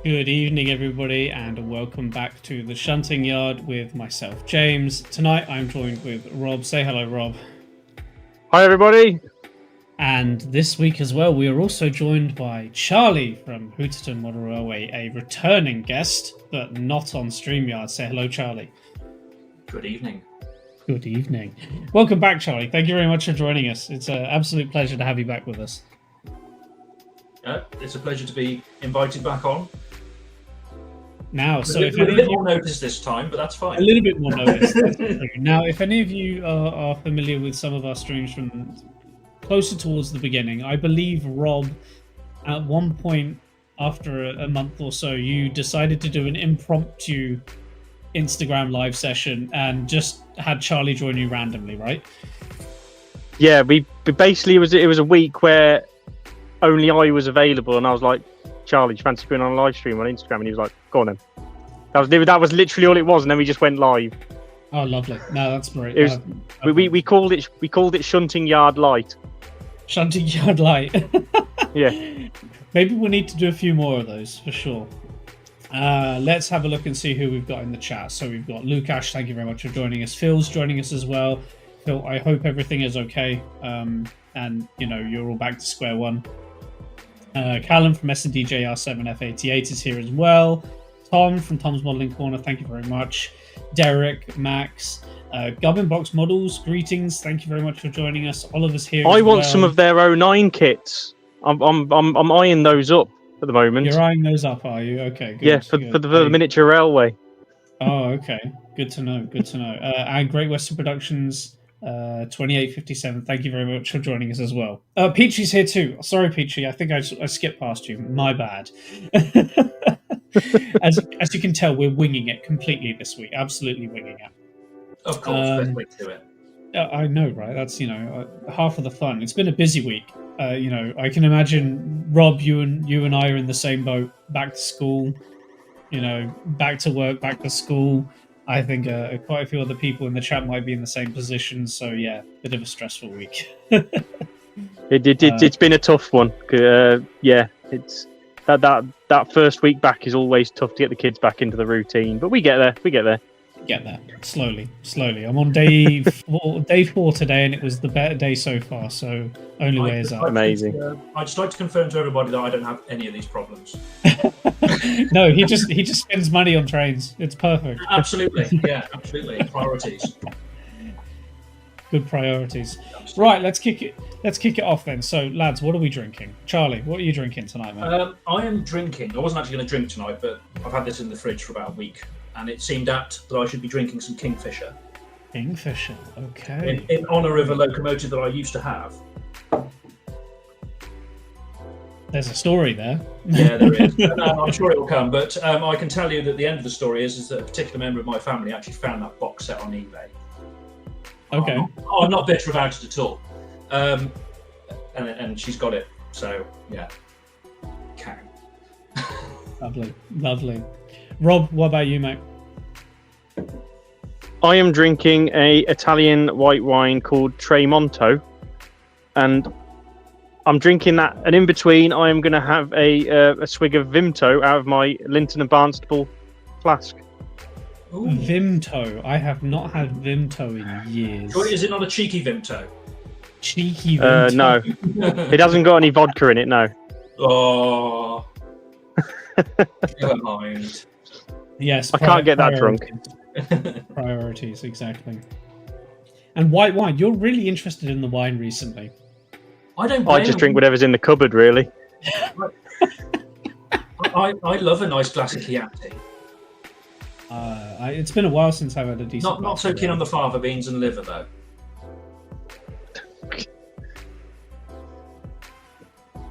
Good evening, everybody, and welcome back to the Shunting Yard with myself, James. Tonight, I'm joined with Rob. Say hello, Rob. Hi, everybody. And this week as well, we are also joined by Charlie from Hooterton Model Railway, a returning guest, but not on StreamYard. Say hello, Charlie. Good evening. Good evening. Welcome back, Charlie. Thank you very much for joining us. It's an absolute pleasure to have you back with us. It's a pleasure to be invited back on. Now, so with a bit more notice this time, but that's fine. A little bit more notice. Now, if any of you are familiar with some of our streams from closer towards the beginning, I believe, Rob, at one point after a month or so, you decided to do an impromptu Instagram live session and just had Charlie join you randomly, right? Yeah, we basically it was a week where only I was available, and I was like, Charlie, do you fancy going on a live stream on Instagram? And he was like, go on then. That was literally all it was, and then we just went live. Oh, lovely! No, that's great. It was, we called it Shunting Yard Light. Shunting Yard Light. Yeah. Maybe we need to do a few more of those for sure. Let's have a look and see who we've got in the chat. So we've got Lukash, thank you very much for joining us. Phil's joining us as well. Phil, I hope everything is okay. And you're all back to square one. Callum from SNDJR7F88 is here as well. Tom from Tom's Modelling Corner, thank you very much. Derek, Max, Gubbin Box Models, greetings. Thank you very much for joining us. Oliver's here. I want some of their 09 kits. I'm eyeing those up at the moment. You're eyeing those up, are you? Okay, good. Yeah, for the miniature railway. Oh, okay. Good to know. Good to know. And Great Western Productions 2857. Thank you very much for joining us as well. Peachy's here too. Sorry, Peachy. I think I skipped past you. My bad. As you can tell, we're winging it completely this week. Absolutely winging it. Of course, best way to do it. I know, right? That's half of the fun. It's been a busy week. I can imagine Rob, you and I are in the same boat. Back to school. Back to work, back to school. I think quite a few other people in the chat might be in the same position. So yeah, bit of a stressful week. It's been a tough one. Yeah, it's that first week back is always tough to get the kids back into the routine, but we get there. Get there slowly. I'm on day 4 today, and it was the better day so far. So only way is up. Amazing. I'd just like to confirm to everybody that I don't have any of these problems. No, he just spends money on trains. It's perfect. Absolutely, yeah, absolutely. Priorities. Good priorities. Right, let's kick it off then. So, lads, what are we drinking? Charlie, what are you drinking tonight, mate? I am drinking. I wasn't actually going to drink tonight, but I've had this in the fridge for about a week, and it seemed apt that I should be drinking some Kingfisher. Kingfisher, okay. In honour of a locomotive that I used to have. There's a story there. Yeah, there is. I'm sure it will come, but I can tell you that the end of the story is that a particular member of my family actually found that box set on eBay. Okay. I'm not bitter about it at all. And she's got it, so yeah. Cow. Lovely. Rob, what about you, mate? I am drinking a Italian white wine called Tremonto, and I'm drinking that, and in between I am going to have a swig of Vimto out of my Linton and Barnstaple flask. Ooh. Vimto. I have not had Vimto in years. Is it not a cheeky Vimto? Cheeky Vimto? No. It hasn't got any vodka in it, no. Oh. Never mind. Yes. I can't get that drunk. Priorities, exactly. And white wine. You're really interested in the wine recently. I just drink whatever's in the cupboard, really. I love a nice glass of Chianti. It's been a while since I've had a decent. Not so keen on the fava beans and liver, though.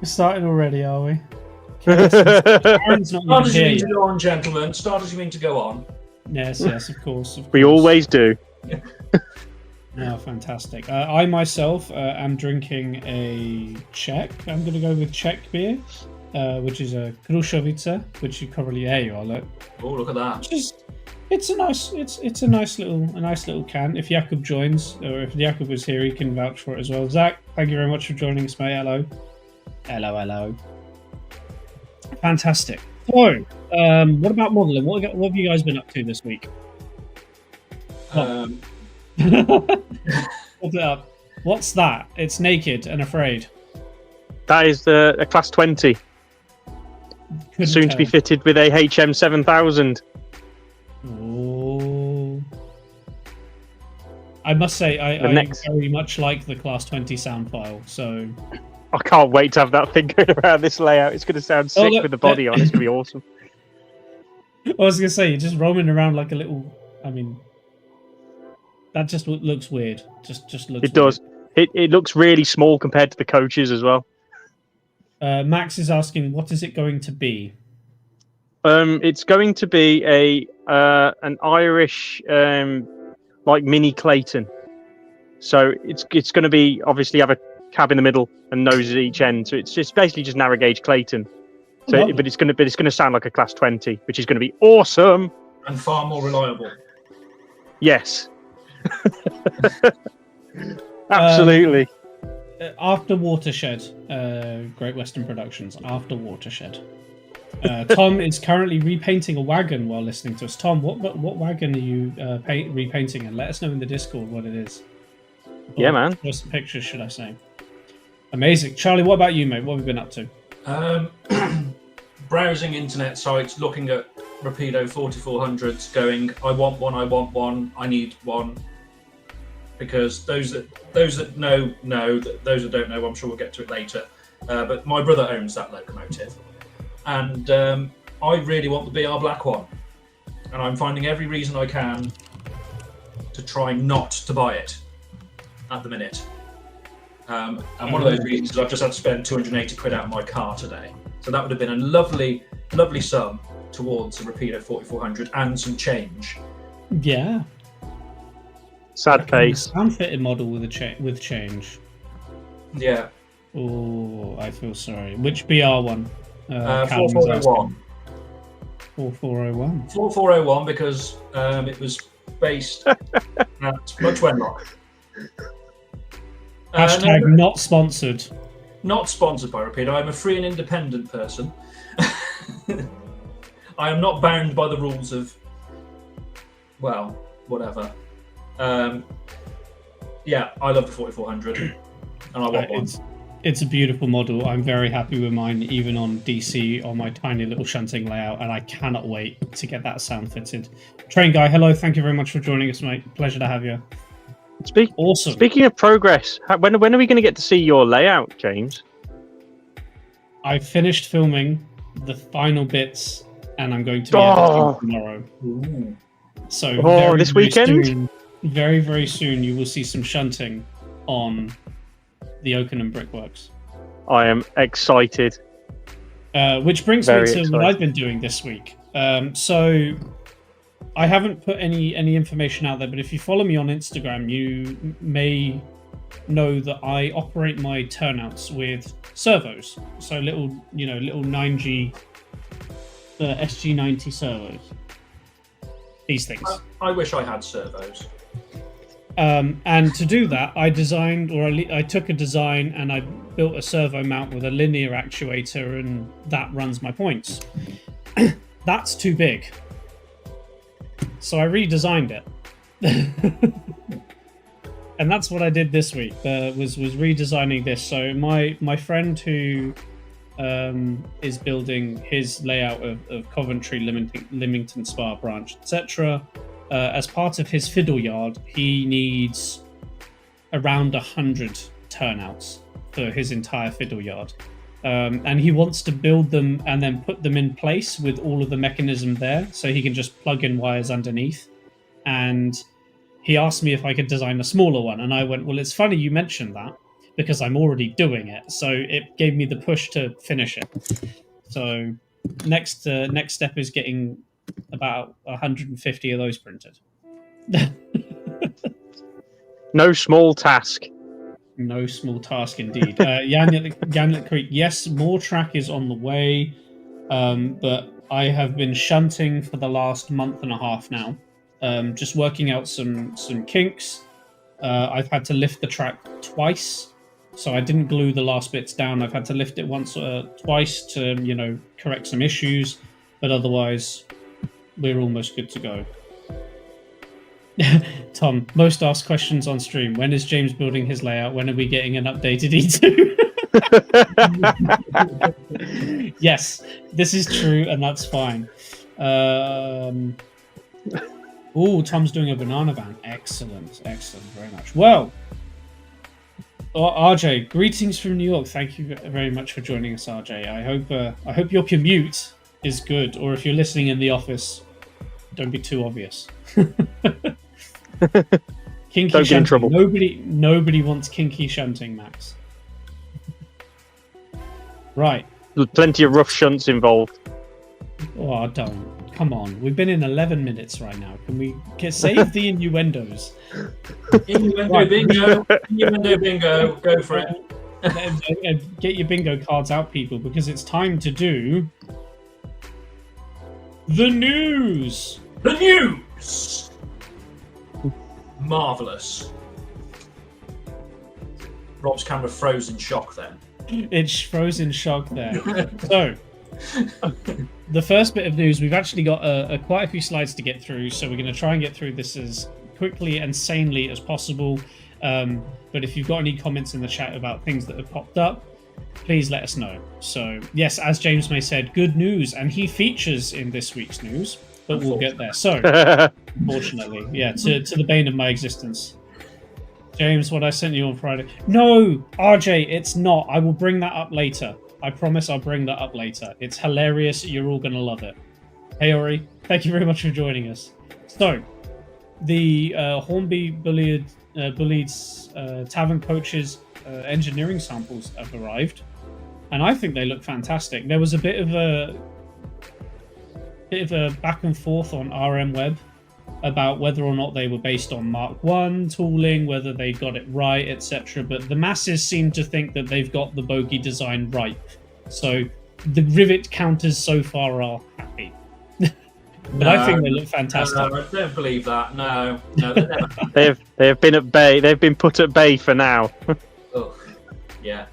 We're starting already, are we? Start as you mean to go on, gentlemen. Start as you mean to go on. Yes, of course. We always do. No, fantastic. I myself am drinking a Czech. I'm going to go with Czech beer, which is a Krušovice, which you probably look. Oh, look at that! It's a nice little can. If Jakub joins, or if Jakub was here, he can vouch for it as well. Zach, thank you very much for joining us, mate. Hello. Fantastic. So, What about modelling? What have you guys been up to this week? Um, Hold it up. What's that? It's naked and afraid. That is a Class 20, Couldn't soon to be tell. fitted with a HM 7000. Oh. I must say, I very much like the Class 20 sound file. So I can't wait to have that thing going around this layout. It's going to sound sick look, with the body on. It's going to be awesome. I was gonna say, you're just roaming around like a little. I mean, that just looks weird. Just looks. It does. It looks really small compared to the coaches as well. Max is asking, what is it going to be? It's going to be an Irish like mini Clayton. So it's going to be obviously have a cab in the middle and noses at each end. So it's just basically just narrow gauge Clayton. So, but it's going to sound like a Class 20, which is going to be awesome and far more reliable. Yes. Absolutely. After Watershed, Great Western Productions. After Watershed. Tom is currently repainting a wagon while listening to us. Tom, what wagon are you repainting? And let us know in the Discord what it is. Yeah, man. Or some pictures, should I say? Amazing, Charlie. What about you, mate? What have you been up to? Browsing internet sites, looking at Rapido 4400s, going, I want one, I need one. Because those that know, those that don't know, I'm sure we'll get to it later. But my brother owns that locomotive, and I really want the BR Black one, and I'm finding every reason I can to try not to buy it at the minute. And one of those reasons is I've just had to spend 280 quid out of my car today. So that would have been a lovely, lovely sum towards a Rapido 4400 and some change. Yeah. Sad face. Sound-fitted model with change. Yeah. Oh, I feel sorry. Which BR one? 4401. 4401. 4401 because it was based at Much Wenlock. Hashtag not sponsored. Not sponsored by Rapido. I'm a free and independent person. I am not bound by the rules of, well, whatever. Yeah, I love the 4400, and I want one. It's a beautiful model. I'm very happy with mine, even on DC on my tiny little shunting layout, and I cannot wait to get that sound fitted. Train Guy, hello. Thank you very much for joining us, mate. Pleasure to have you. Awesome. Speaking of progress, when are we going to get to see your layout, James? I finished filming the final bits, and I'm going to be editing tomorrow. Ooh. So this weekend? Soon, very, very soon, you will see some shunting on the Oakenham Brickworks. I am excited. Which brings me to what I've been doing this week. So I haven't put any information out there, but if you follow me on Instagram, you may know that I operate my turnouts with servos. So little 9G SG90 servos. These things. I wish I had servos. And to do that, I took a design and I built a servo mount with a linear actuator, and that runs my points. That's too big. So I redesigned it. And that's what I did this week, was redesigning this. So my friend who is building his layout of Coventry, Lymington Spa branch, etc., as part of his fiddle yard, he needs around 100 turnouts for his entire fiddle yard. And he wants to build them and then put them in place with all of the mechanism there, so he can just plug in wires underneath. And he asked me if I could design a smaller one, and I went, well, it's funny you mentioned that, because I'm already doing it. So it gave me the push to finish it. So next step is getting about 150 of those printed. No small task. No small task indeed. Yanlet Creek, yes, more track is on the way, but I have been shunting for the last month and a half now, just working out some kinks. I've had to lift the track twice, so I didn't glue the last bits down. I've had to lift it twice to correct some issues. but otherwise, we're almost good to go. Tom, most asked questions on stream. When is James building his layout? When are we getting an updated E2? Yes, this is true, and that's fine. Oh, Tom's doing a banana ban. Excellent, excellent, very much. Well, RJ, greetings from New York. Thank you very much for joining us, RJ. I hope your commute is good, or if you're listening in the office, don't be too obvious. Kinky Don't get in shunting. trouble. Nobody wants kinky shunting, Max. Right. There's plenty of rough shunts involved. Oh, don't. Come on. We've been in 11 minutes right now. Can we save the innuendos? Innuendo bingo. Innuendo bingo. Go for it. Get your bingo cards out, people, because it's time to do the news. The news. Marvellous. Rob's camera froze in shock then. It's frozen shock there. So, the first bit of news, we've actually got quite a few slides to get through, so we're going to try and get through this as quickly and sanely as possible. But if you've got any comments in the chat about things that have popped up, please let us know. So, yes, as James May said, good news, and he features in this week's news, but we'll get there. So, unfortunately, yeah, to the bane of my existence. James, what I sent you on Friday. No, RJ, it's not. I will bring that up later. I promise I'll bring that up later. It's hilarious. You're all going to love it. Hey, Ori, thank you very much for joining us. So, the Hornby Bullied's Tavern Coaches engineering samples have arrived, and I think they look fantastic. There was a bit of a back and forth on RM Web about whether or not they were based on Mark 1 tooling, whether they got it right, etc. But the masses seem to think that they've got the bogey design right. So the rivet counters so far are happy. But I think they look fantastic. No, I don't believe that. No, they never. They have been at bay. They've been put at bay for now. Oh, yeah.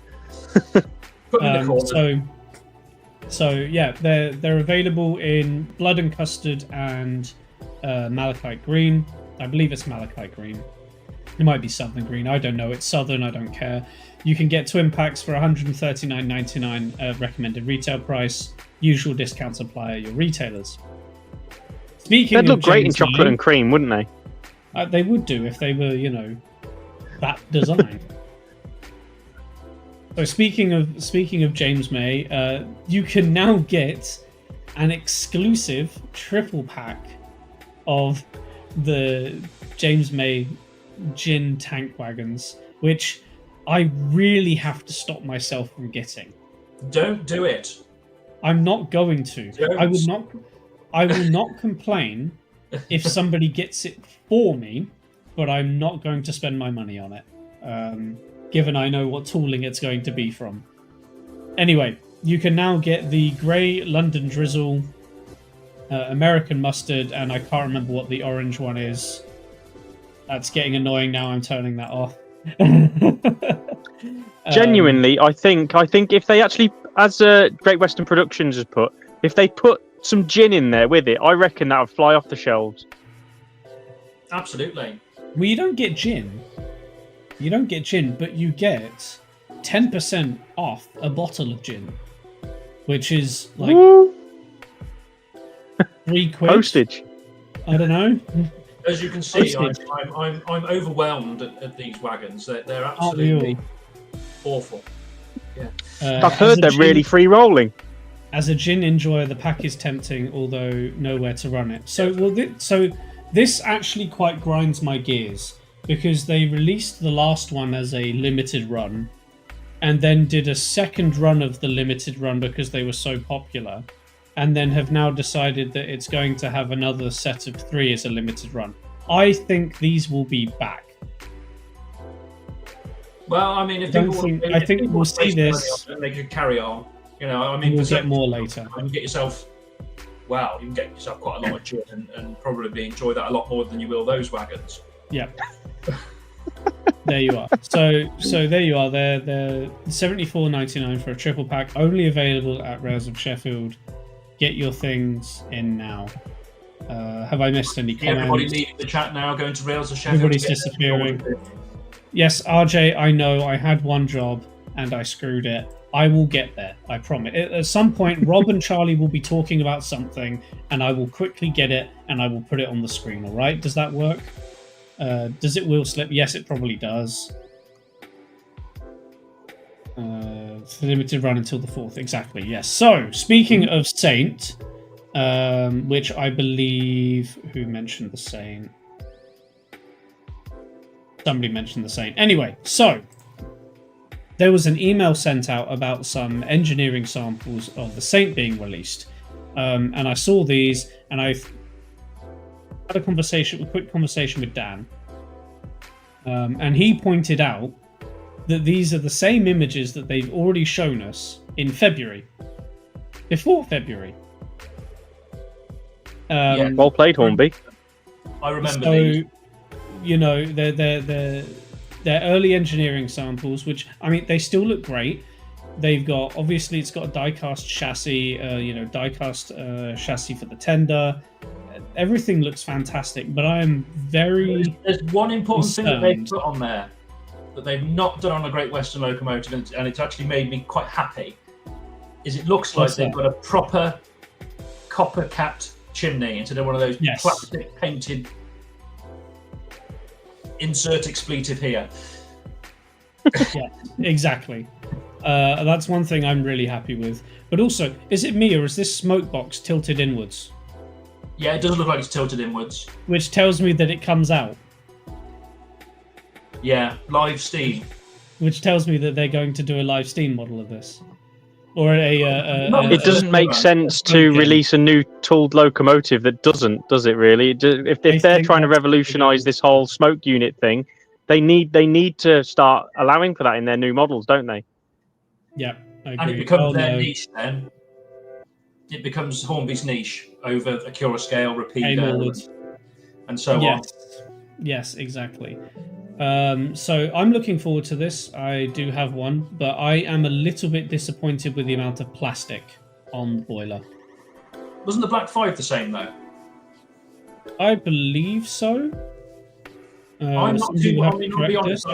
Put in the corner. So yeah, they're available in Blood and Custard and Malachite Green. I believe it's Malachite Green. It might be Southern Green. I don't know. It's Southern. I don't care. You can get twin packs for $139.99 recommended retail price. Usual discounts apply at your retailers. Speaking They'd of look great in James chocolate May, and cream, wouldn't they? They would do if they were, that design. So speaking of James May, you can now get an exclusive triple pack of the James May gin tank wagons, which I really have to stop myself from getting. Don't do it. I'm not going to. Don't. I will not complain if somebody gets it for me, but I'm not going to spend my money on it, given I know what tooling it's going to be from. Anyway, you can now get the grey London Drizzle, American Mustard, and I can't remember what the orange one is. That's getting annoying now. I'm turning that off. Genuinely, I think if they actually, as Great Western Productions has put, if they put some gin in there with it, I reckon that would fly off the shelves. Absolutely. Well, you don't get gin. But you get 10% off a bottle of gin, which is like Woo! £3. Postage. I don't know. As you can see, I'm overwhelmed at these wagons. They're absolutely awful. Yeah. I've heard they're really free rolling. As a gin enjoyer, the pack is tempting, although nowhere to run it. So, this actually quite grinds my gears, because they released the last one as a limited run, and then did a second run of the limited run because they were so popular, and then have now decided that it's going to have another set of 3 as a limited run. I think these will be back. Well, I mean, I think we'll see this. They could carry on. We'll get more later. You can get yourself quite a lot of gin and probably enjoy that a lot more than you will those wagons. Yeah. There you are. So there you are. They're $74.99 for a triple pack, only available at Rares of Sheffield, get your things in now. Have I missed any comments? Everybody leaving the chat now, going to Rails of Sheffield. Everybody's disappearing. Yes, RJ, I know I had one job and I screwed it. I will get there, I promise. At some point, Rob and Charlie will be talking about something and I will quickly get it and I will put it on the screen, all right? Does that work? Does it wheel slip? Yes, it probably does. It's limited run until the 4th, exactly, yes. So, speaking of Saint, which I believe... Who mentioned the Saint? Somebody mentioned the Saint. Anyway, so... There was an email sent out about some engineering samples of the Saint being released. And I saw these, and I had a quick conversation with Dan. And he pointed out that these are the same images that they've already shown us in February. Before February. Well played, Hornby. I remember so, these. You know, they're early engineering samples, which, I mean, they still look great. They've got, obviously, it's got a die-cast chassis, die-cast chassis for the tender. Everything looks fantastic, but I'm very... There's one important thing that concerned. they've put on there that they've not done on a Great Western locomotive, and it's actually made me quite happy, is it looks like they've got a proper copper-capped chimney instead of one of those plastic-painted... Insert expletive here. Yeah, exactly. That's one thing I'm really happy with. But also, is it me or is this smoke box tilted inwards? Yeah, it does look like it's tilted inwards. Which tells me that it comes out. Yeah, live steam. Which tells me that they're going to do a live steam model of this. Or it doesn't make sense to release a new tooled locomotive that doesn't, does it really? If they're trying to revolutionise this whole smoke unit thing, they need to start allowing for that in their new models, don't they? Yeah, I agree. And it becomes their niche then. It becomes Hornby's niche over Acura Scale, Rapido, and so on. Yes, exactly. So I'm looking forward to this. I do have one, but I am a little bit disappointed with the amount of plastic on the boiler. Wasn't the Black 5 the same though? I believe so. I'm not too. I mean, I'll be honest.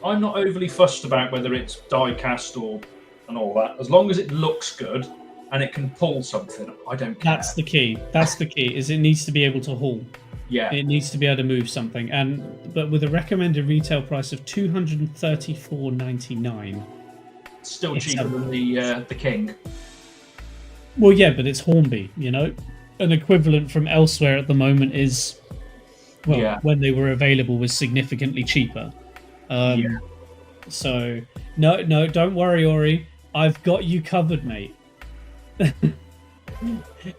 I'm not overly fussed about whether it's die cast and all that. As long as it looks good and it can pull something, I don't care. That's the key. That's the key. Is it needs to be able to haul. Yeah. It needs to be able to move something, but with a recommended retail price of $234.99. Still cheaper than the King. Well, yeah, but it's Hornby, you know. An equivalent from elsewhere at the moment is, when they were available, was significantly cheaper. So no, don't worry, Ori. I've got you covered, mate.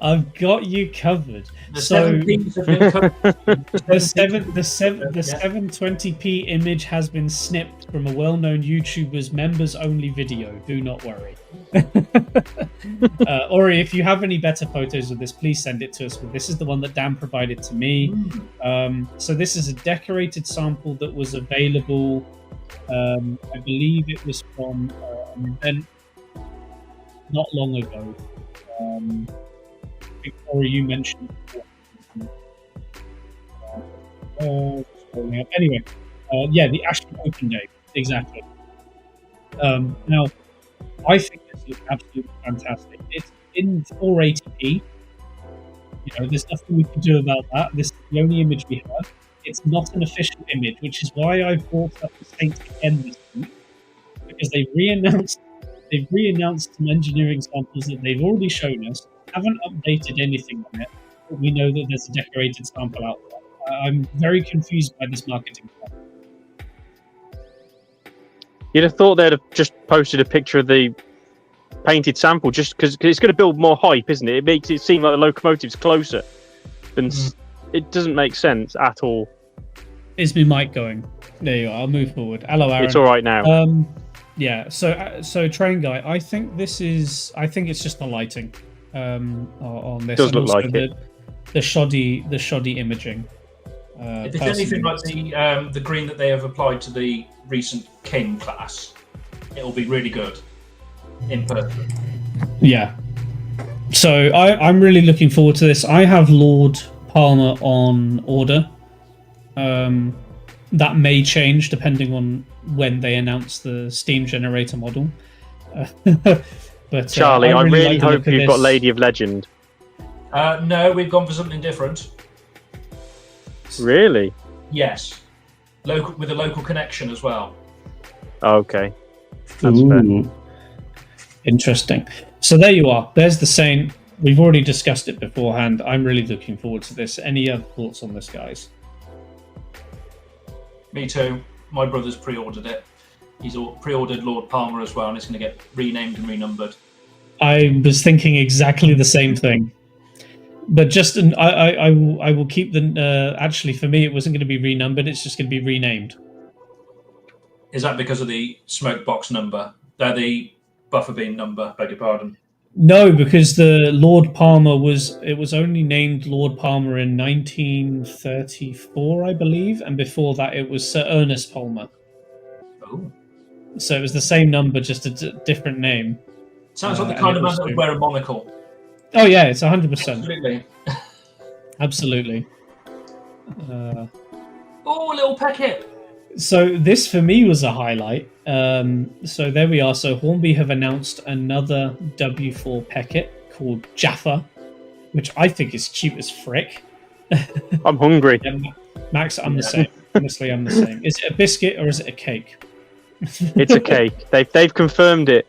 I've got you covered. The 720p image has been snipped from a well-known YouTuber's members-only video. Do not worry. Ori, if you have any better photos of this, please send it to us. This is the one that Dan provided to me. So this is a decorated sample that was available. I believe it was from an event not long ago. Victoria, you mentioned anyway, the Ashton Open Day, exactly. Now, I think this is absolutely fantastic. It's in 480p. You know, there's nothing we can do about that. This is the only image we have. It's not an official image, which is why I brought up the Saint again this week, because they've re-announced some engineering samples that they've already shown us. Haven't updated anything on it, but we know that there's a decorated sample out there. I'm very confused by this marketing plan. You'd have thought they'd have just posted a picture of the painted sample, just because it's going to build more hype, isn't it? It makes it seem like the locomotive's closer. Than It doesn't make sense at all. Is my mic going? There you are. I'll move forward. Hello, Aaron. It's all right now. Yeah. So Train Guy, I think it's just the lighting. On this, does look like it. The shoddy imaging. If it's anything like the green that they have applied to the recent King class, it'll be really good in person. Yeah. So I'm really looking forward to this. I have Lord Palmer on order. That may change depending on when they announce the steam generator model. But Charlie, I really like the hope look of you've got this. Lady of Legend. No, we've gone for something different. Really? Yes, local with a local connection as well. Okay. That's fair. Ooh. Interesting. So there you are. There's the Saint. We've already discussed it beforehand. I'm really looking forward to this. Any other thoughts on this, guys? Me too. My brother's pre-ordered it. He's pre-ordered Lord Palmer as well, and it's going to get renamed and renumbered. I was thinking exactly the same thing. But just I will keep the. Actually, for me, it wasn't going to be renumbered. It's just going to be renamed. Is that because of the smoke box number? The buffer bean number. Beg your pardon. No, because the Lord Palmer was only named Lord Palmer in 1934, I believe, and before that it was Sir Ernest Palmer. Oh. So it was the same number, just a different name. Sounds like the kind of man that would wear a monocle. Oh yeah, it's 100%. Absolutely. Absolutely. Oh, a little packet. So this for me was a highlight. So there we are. So Hornby have announced another W4 packet called Jaffa, which I think is cute as frick. I'm hungry. Yeah, Max, I'm the same. Honestly, I'm the same. Is it a biscuit or is it a cake? It's a cake. They've confirmed it.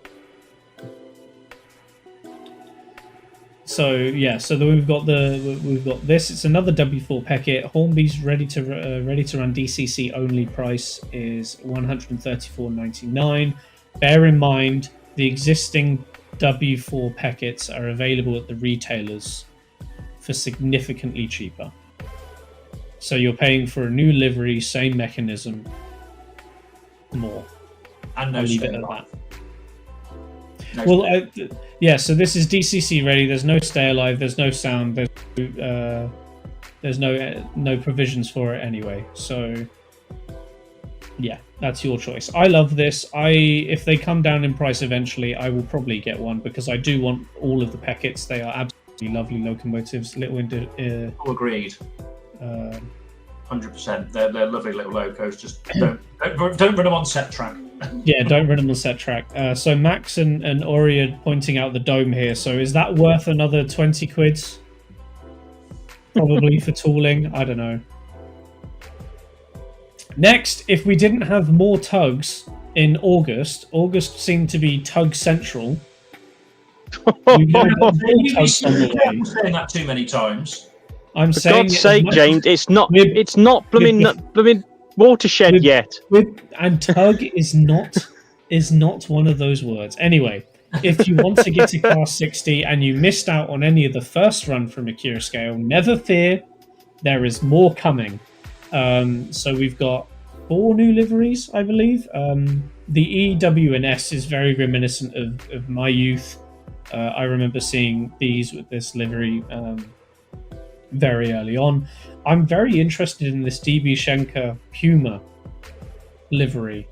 So yeah, so we've got this. It's another W4 packet. Hornby's ready to run DCC only price is $134.99. Bear in mind the existing W4 packets are available at the retailers for significantly cheaper. So you're paying for a new livery, same mechanism, more. And no I'll leave it stay at alive. that. No Well, stay. yeah. So this is DCC ready. There's no stay alive. There's no sound. There's no provisions for it anyway. So yeah, that's your choice. I love this. If they come down in price eventually, I will probably get one because I do want all of the packets. They are absolutely lovely locomotives. Agreed. 100%. They're lovely little locos. Just don't run them on set track. Yeah, don't run them on set track. So Max and Ori are pointing out the dome here. So is that worth another 20 quids? Probably for tooling. I don't know. Next, if we didn't have more tugs in August seemed to be tug central. We've now got more tugs on the way. I'm saying that too many times. I'm For saying God's sake, James, it's not blooming watershed yet. And tug is not one of those words. Anyway, if you want to get to class 60 and you missed out on any of the first run from Akira Scale, never fear, there is more coming. So we've got 4 new liveries, I believe. The E, W, and S is very reminiscent of my youth. I remember seeing these with this livery very early on. I'm very interested in this DB Schenker Puma livery.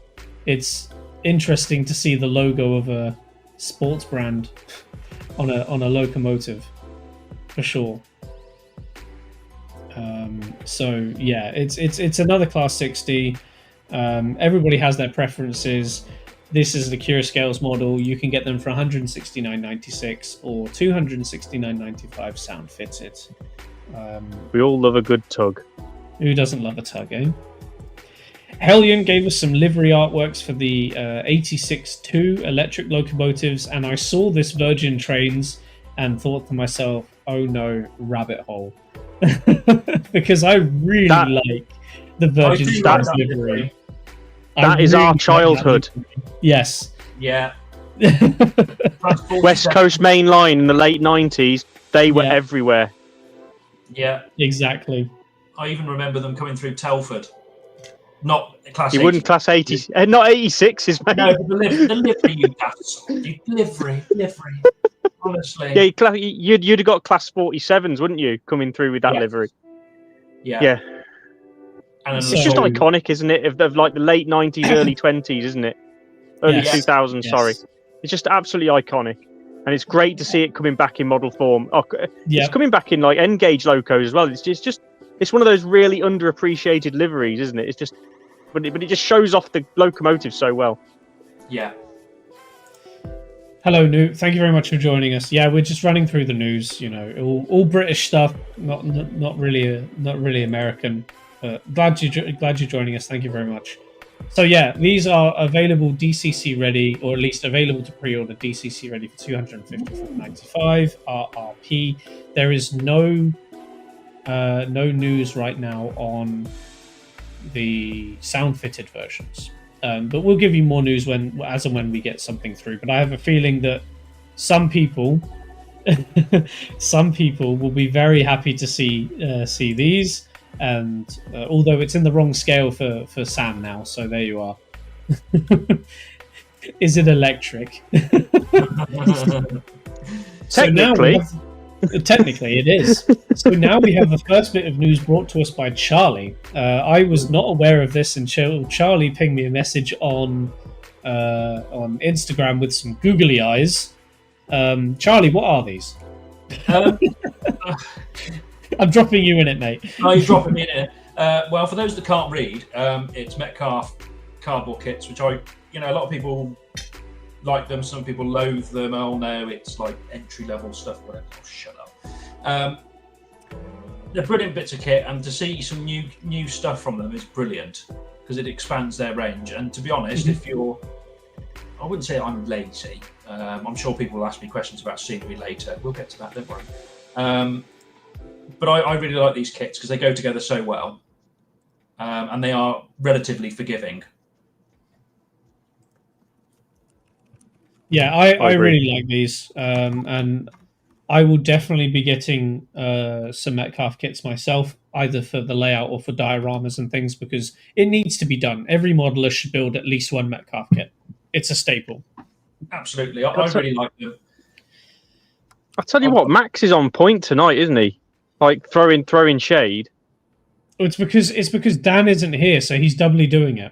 It's interesting to see the logo of a sports brand on a locomotive, for sure. So yeah, it's another class 60. Everybody has their preferences. This is the Akira Scales model. You can get them for $169.96 or $269.95 sound fitted. We all love a good tug. Who doesn't love a tug, eh? Hellion gave us some livery artworks for the 86-2 electric locomotives, and I saw this Virgin Trains and thought to myself, oh no, rabbit hole. Because I really like the Virgin Trains livery. That is our childhood. Yes. Yeah. West Coast Main Line in the late 90s, they were everywhere. Yeah. Exactly. I even remember them coming through Telford. Not class 80. You wouldn't class 80s, not 86s, mate. No, the livery you got. Livery. Honestly. Yeah, you'd have got class 47s, wouldn't you, coming through with that livery? Yeah. And it's just iconic, isn't it? Of like the late 90s, early 20s, isn't it? Early 2000s, sorry. It's just absolutely iconic. and it's great to see it coming back in model form. Yeah. It's coming back in like N-gauge locos as well. It's one of those really underappreciated liveries, isn't it? It's just, but it just shows off the locomotive so well. Yeah. Hello, Newt. Thank you very much for joining us. Yeah, we're just running through the news. You know, all British stuff, not really American. But glad you're joining us. Thank you very much. So yeah, these are available DCC ready, or at least available to pre-order DCC ready for $254.95 RRP. There is no news right now on the sound fitted versions. But we'll give you more news as and when we get something through. But I have a feeling that some people will be very happy to see these. And although it's in the wrong scale for Sam now, so there you are. Is it electric? Technically. Technically, it is. So now we have the first bit of news brought to us by Charlie. I was not aware of this until Charlie pinged me a message on Instagram with some googly eyes. Charlie, what are these? I'm dropping you in it, mate. Oh, you're dropping me in it. Well, for those that can't read, it's Metcalfe cardboard kits, which a lot of people like them, some people loathe them. Oh no, it's like entry level stuff, whatever. Oh, shut up. They're brilliant bits of kit, and to see some new stuff from them is brilliant because it expands their range. And to be honest, I wouldn't say I'm lazy. I'm sure people will ask me questions about scenery later. We'll get to that, don't worry. But I really like these kits because they go together so well, and they are relatively forgiving. Yeah, I really like these, and I will definitely be getting some Metcalfe kits myself, either for the layout or for dioramas and things, because it needs to be done. Every modeler should build at least one Metcalfe kit. It's a staple. Absolutely, I really like them. I'll tell you what, Max is on point tonight, isn't he? Like throwing shade. It's because Dan isn't here, so he's doubly doing it.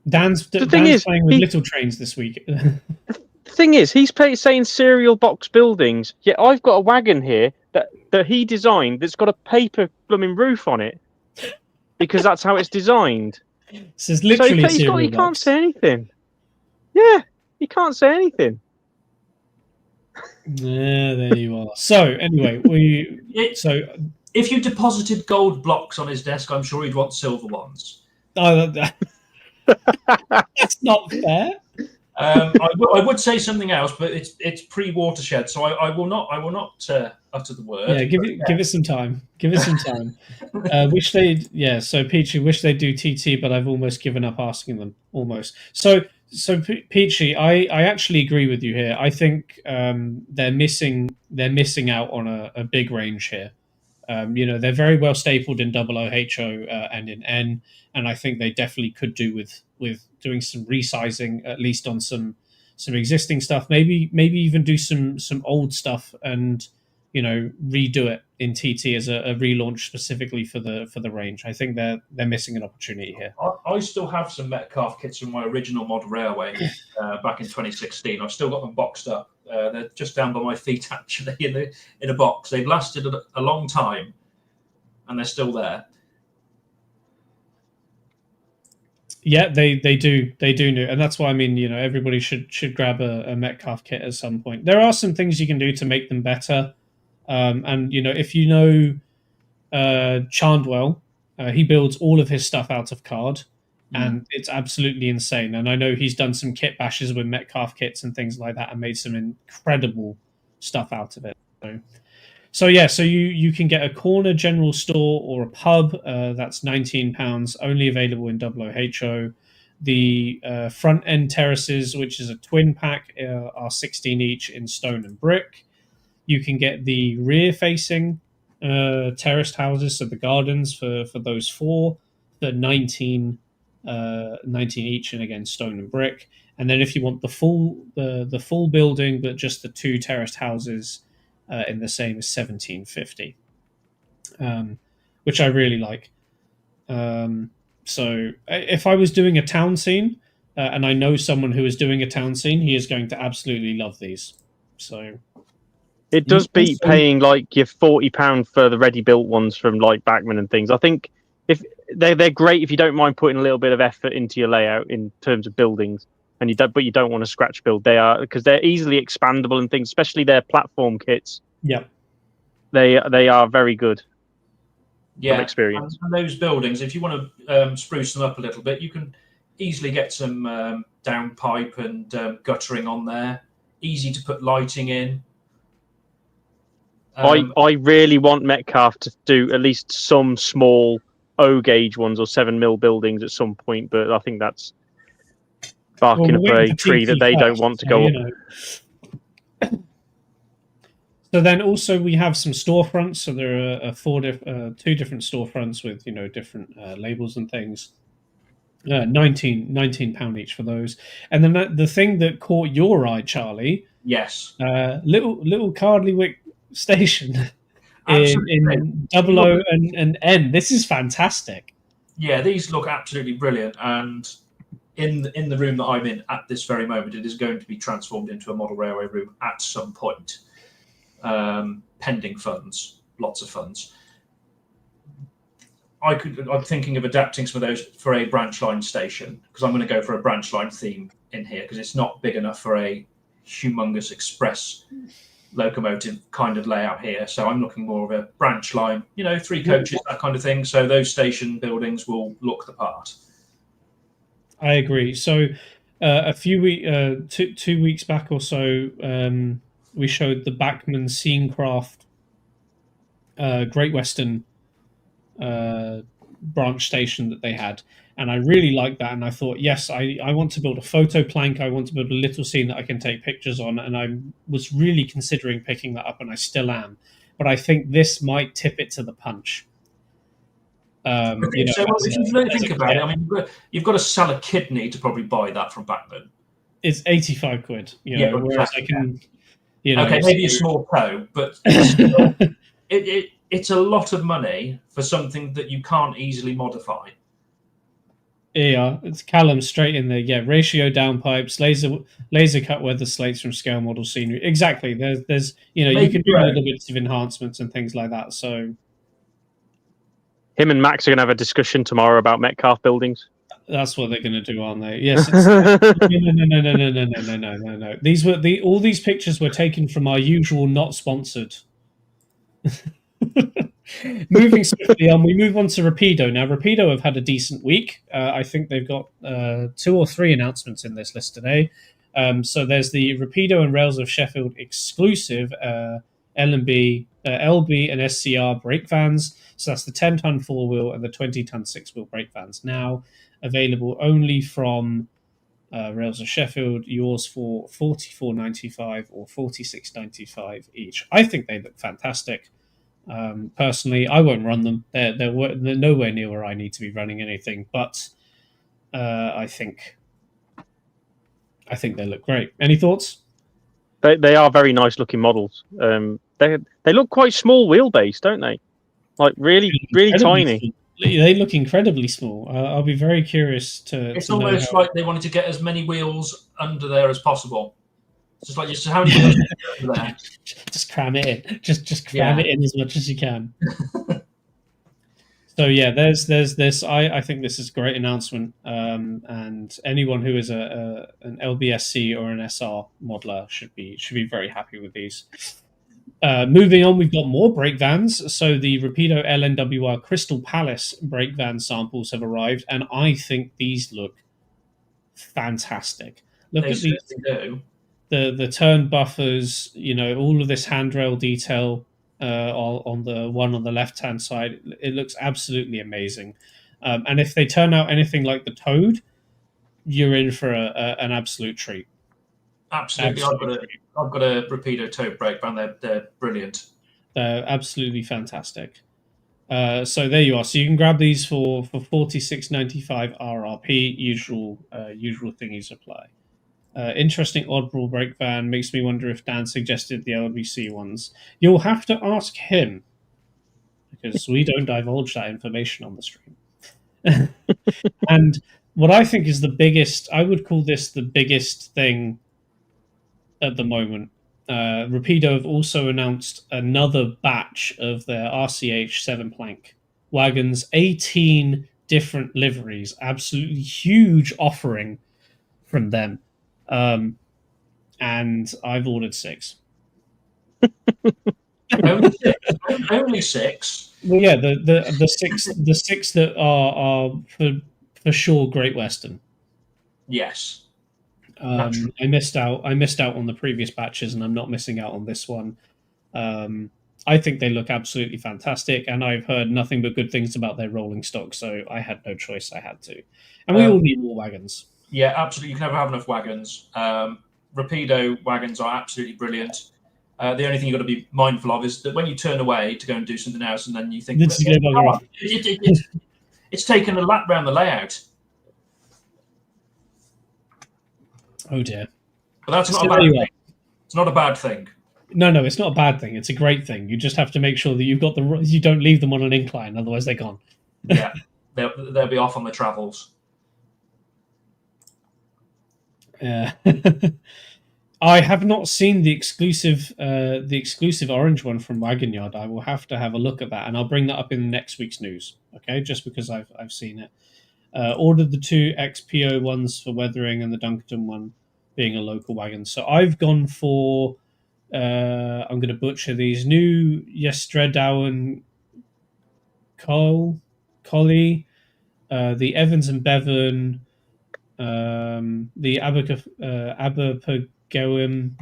Dan's playing with little trains this week. The thing is, he's saying serial box buildings, yet I've got a wagon here that he designed that's got a paper blooming roof on it because that's how it's designed. This is literally a serial box. He can't say anything. Yeah, he can't say anything. Yeah, there you are. So anyway, if you deposited gold blocks on his desk, I'm sure he'd want silver ones. Oh, that's not fair. I would say something else, but it's pre-watershed, so I will not utter the word. Yeah, give it some time. Give it some time. So Peachy, wish they'd do TT, but I've almost given up asking them. Almost. So Peachy, I actually agree with you here. I think they're missing out on a big range here. They're very well stapled in OOHO and in N, and I think they definitely could do with doing some resizing, at least on some existing stuff. Maybe even do some old stuff and redo it in TT as a relaunch specifically for the range. I think they're missing an opportunity here. I still have some Metcalfe kits from my original Mod Railway back in 2016. I've still got them boxed up. They're just down by my feet, actually, in a box. They've lasted a long time, and they're still there. Yeah, they do, and that's why everybody should grab a Metcalfe kit at some point. There are some things you can do to make them better, and if you know Chandwell, he builds all of his stuff out of card. And it's absolutely insane. And I know he's done some kit bashes with Metcalfe kits and things like that and made some incredible stuff out of it. So you can get a corner general store or a pub. That's £19, only available in OOHO. The front end terraces, which is a twin pack, are 16 each in stone and brick. You can get the rear facing terraced houses, so the gardens for those four, the 19 each, and again stone and brick. And then if you want the full building but just the two terraced houses in the same, is $17.50, which I really like. So if I was doing a town scene and I know someone who is doing a town scene, he is going to absolutely love these. So It does beat paying like your £40 for the ready-built ones from like Bachmann and things. I think if they're great if you don't mind putting a little bit of effort into your layout in terms of buildings, and you don't want to scratch build. They are because they're easily expandable and things, especially their platform kits. Yeah. They are very good. Yeah, experience. and those buildings, if you want to spruce them up a little bit, you can easily get some downpipe and guttering on there. Easy to put lighting in. I really want Metcalf to do at least some small O gauge ones or 7mm buildings at some point, but I think that's barking up a tree that they don't want to go up. So then also we have some storefronts. So there are two different storefronts with different labels and things. £19 each for those. And then the thing that caught your eye, Charlie. Yes. Little Cardleywick Station in 00 and N. This is fantastic. Yeah, these look absolutely brilliant. And in the room that I'm in at this very moment, it is going to be transformed into a model railway room at some point. Pending funds, lots of funds. I'm thinking of adapting some of those for a branch line station, because I'm going to go for a branch line theme in here, because it's not big enough for a humongous express locomotive kind of layout here. So I'm looking more of a branch line, 3 coaches, that kind of thing. So those station buildings will look the part. I agree. So a few weeks, 2 weeks back or so, we showed the Bachmann Scenecraft Great Western branch station that they had, and I really liked that. And I thought, yes, I want to build a photo plank. I want to build a little scene that I can take pictures on. And I was really considering picking that up, and I still am. But I think this might tip it to the punch. If you think about it, I mean, you've got to sell a kidney to probably buy that from Bachmann. It's 85 quid. Whereas I can. Okay, maybe a small toe, but it's a lot of money for something that you can't easily modify. Yeah, it's Callum straight in there. Yeah, ratio downpipes, laser cut weather slates from scale model scenery. Exactly. There's you can do little bits of enhancements and things like that. So him and Max are going to have a discussion tomorrow about Metcalf buildings. That's what they're going to do, aren't they? Yes. No. These were all these pictures were taken from our usual not sponsored. Moving swiftly on, we move on to Rapido. Now, Rapido have had a decent week. I think they've got 2 or 3 announcements in this list today. So there's the Rapido and Rails of Sheffield exclusive LB and SCR brake vans. So that's the 10-ton 4-wheel and the 20-ton 6-wheel brake vans. Now available only from Rails of Sheffield. Yours for $44.95 or $46.95 each. I think they look fantastic. Personally, I won't run them. They're nowhere near where I need to be running anything. But I think they look great. Any thoughts? They are very nice looking models. They look quite small wheelbase, don't they? Like really tiny. Small. They look incredibly small. I'll be very curious to. It's almost like they wanted to get as many wheels under there as possible. It's just like how many wheels under there? Just cram it in. Just cram it in as much as you can. So yeah, there's this. I think this is a great announcement. And anyone who is an LBSC or an SR modeler should be very happy with these. Moving on, we've got more brake vans. So the Rapido LNWR Crystal Palace brake van samples have arrived, and I think these look fantastic. Look at these. The turn buffers, all of this handrail detail on the one on the left-hand side. It looks absolutely amazing. And if they turn out anything like the Toad, you're in for an absolute treat. Absolutely. I've got a Rapido Toad brake van. They're brilliant. They're absolutely fantastic. So there you are. So you can grab these for $46.95 RRP. Usual thingies apply. Interesting oddball brake van. Makes me wonder if Dan suggested the LBC ones. You'll have to ask him, because we don't divulge that information on the stream. And what I think is the biggest, I would call this the biggest thing at the moment Rapido have also announced another batch of their RCH 7 plank wagons, 18 different liveries, absolutely huge offering from them. And I've ordered 6. Only 6. Only 6. Well, yeah, the six that are for sure Great Western. Yes. I missed out on the previous batches, and I'm not missing out on this one. I think they look absolutely fantastic, and I've heard nothing but good things about their rolling stock, so I had no choice. I had to, and we all need more wagons. Yeah, absolutely. You can never have enough wagons. Rapido wagons are absolutely brilliant. The only thing you've got to be mindful of is that when you turn away to go and do something else, and then you think it's taken a lap round the layout. Oh dear! But that's not a bad thing. It's not a bad thing. No, it's not a bad thing. It's a great thing. You just have to make sure that you've got you don't leave them on an incline, otherwise they're gone. Yeah, they'll be off on the travels. Yeah. I have not seen the exclusive orange one from Wagon Yard. I will have to have a look at that, and I'll bring that up in next week's news. Okay, just because I've seen it. Ordered the 2 XPO ones for weathering and the Dunkerton one being a local wagon. So I've gone for I'm going to butcher these new Yestredowen Collie, the Evans and Bevan, the Aberpagoim.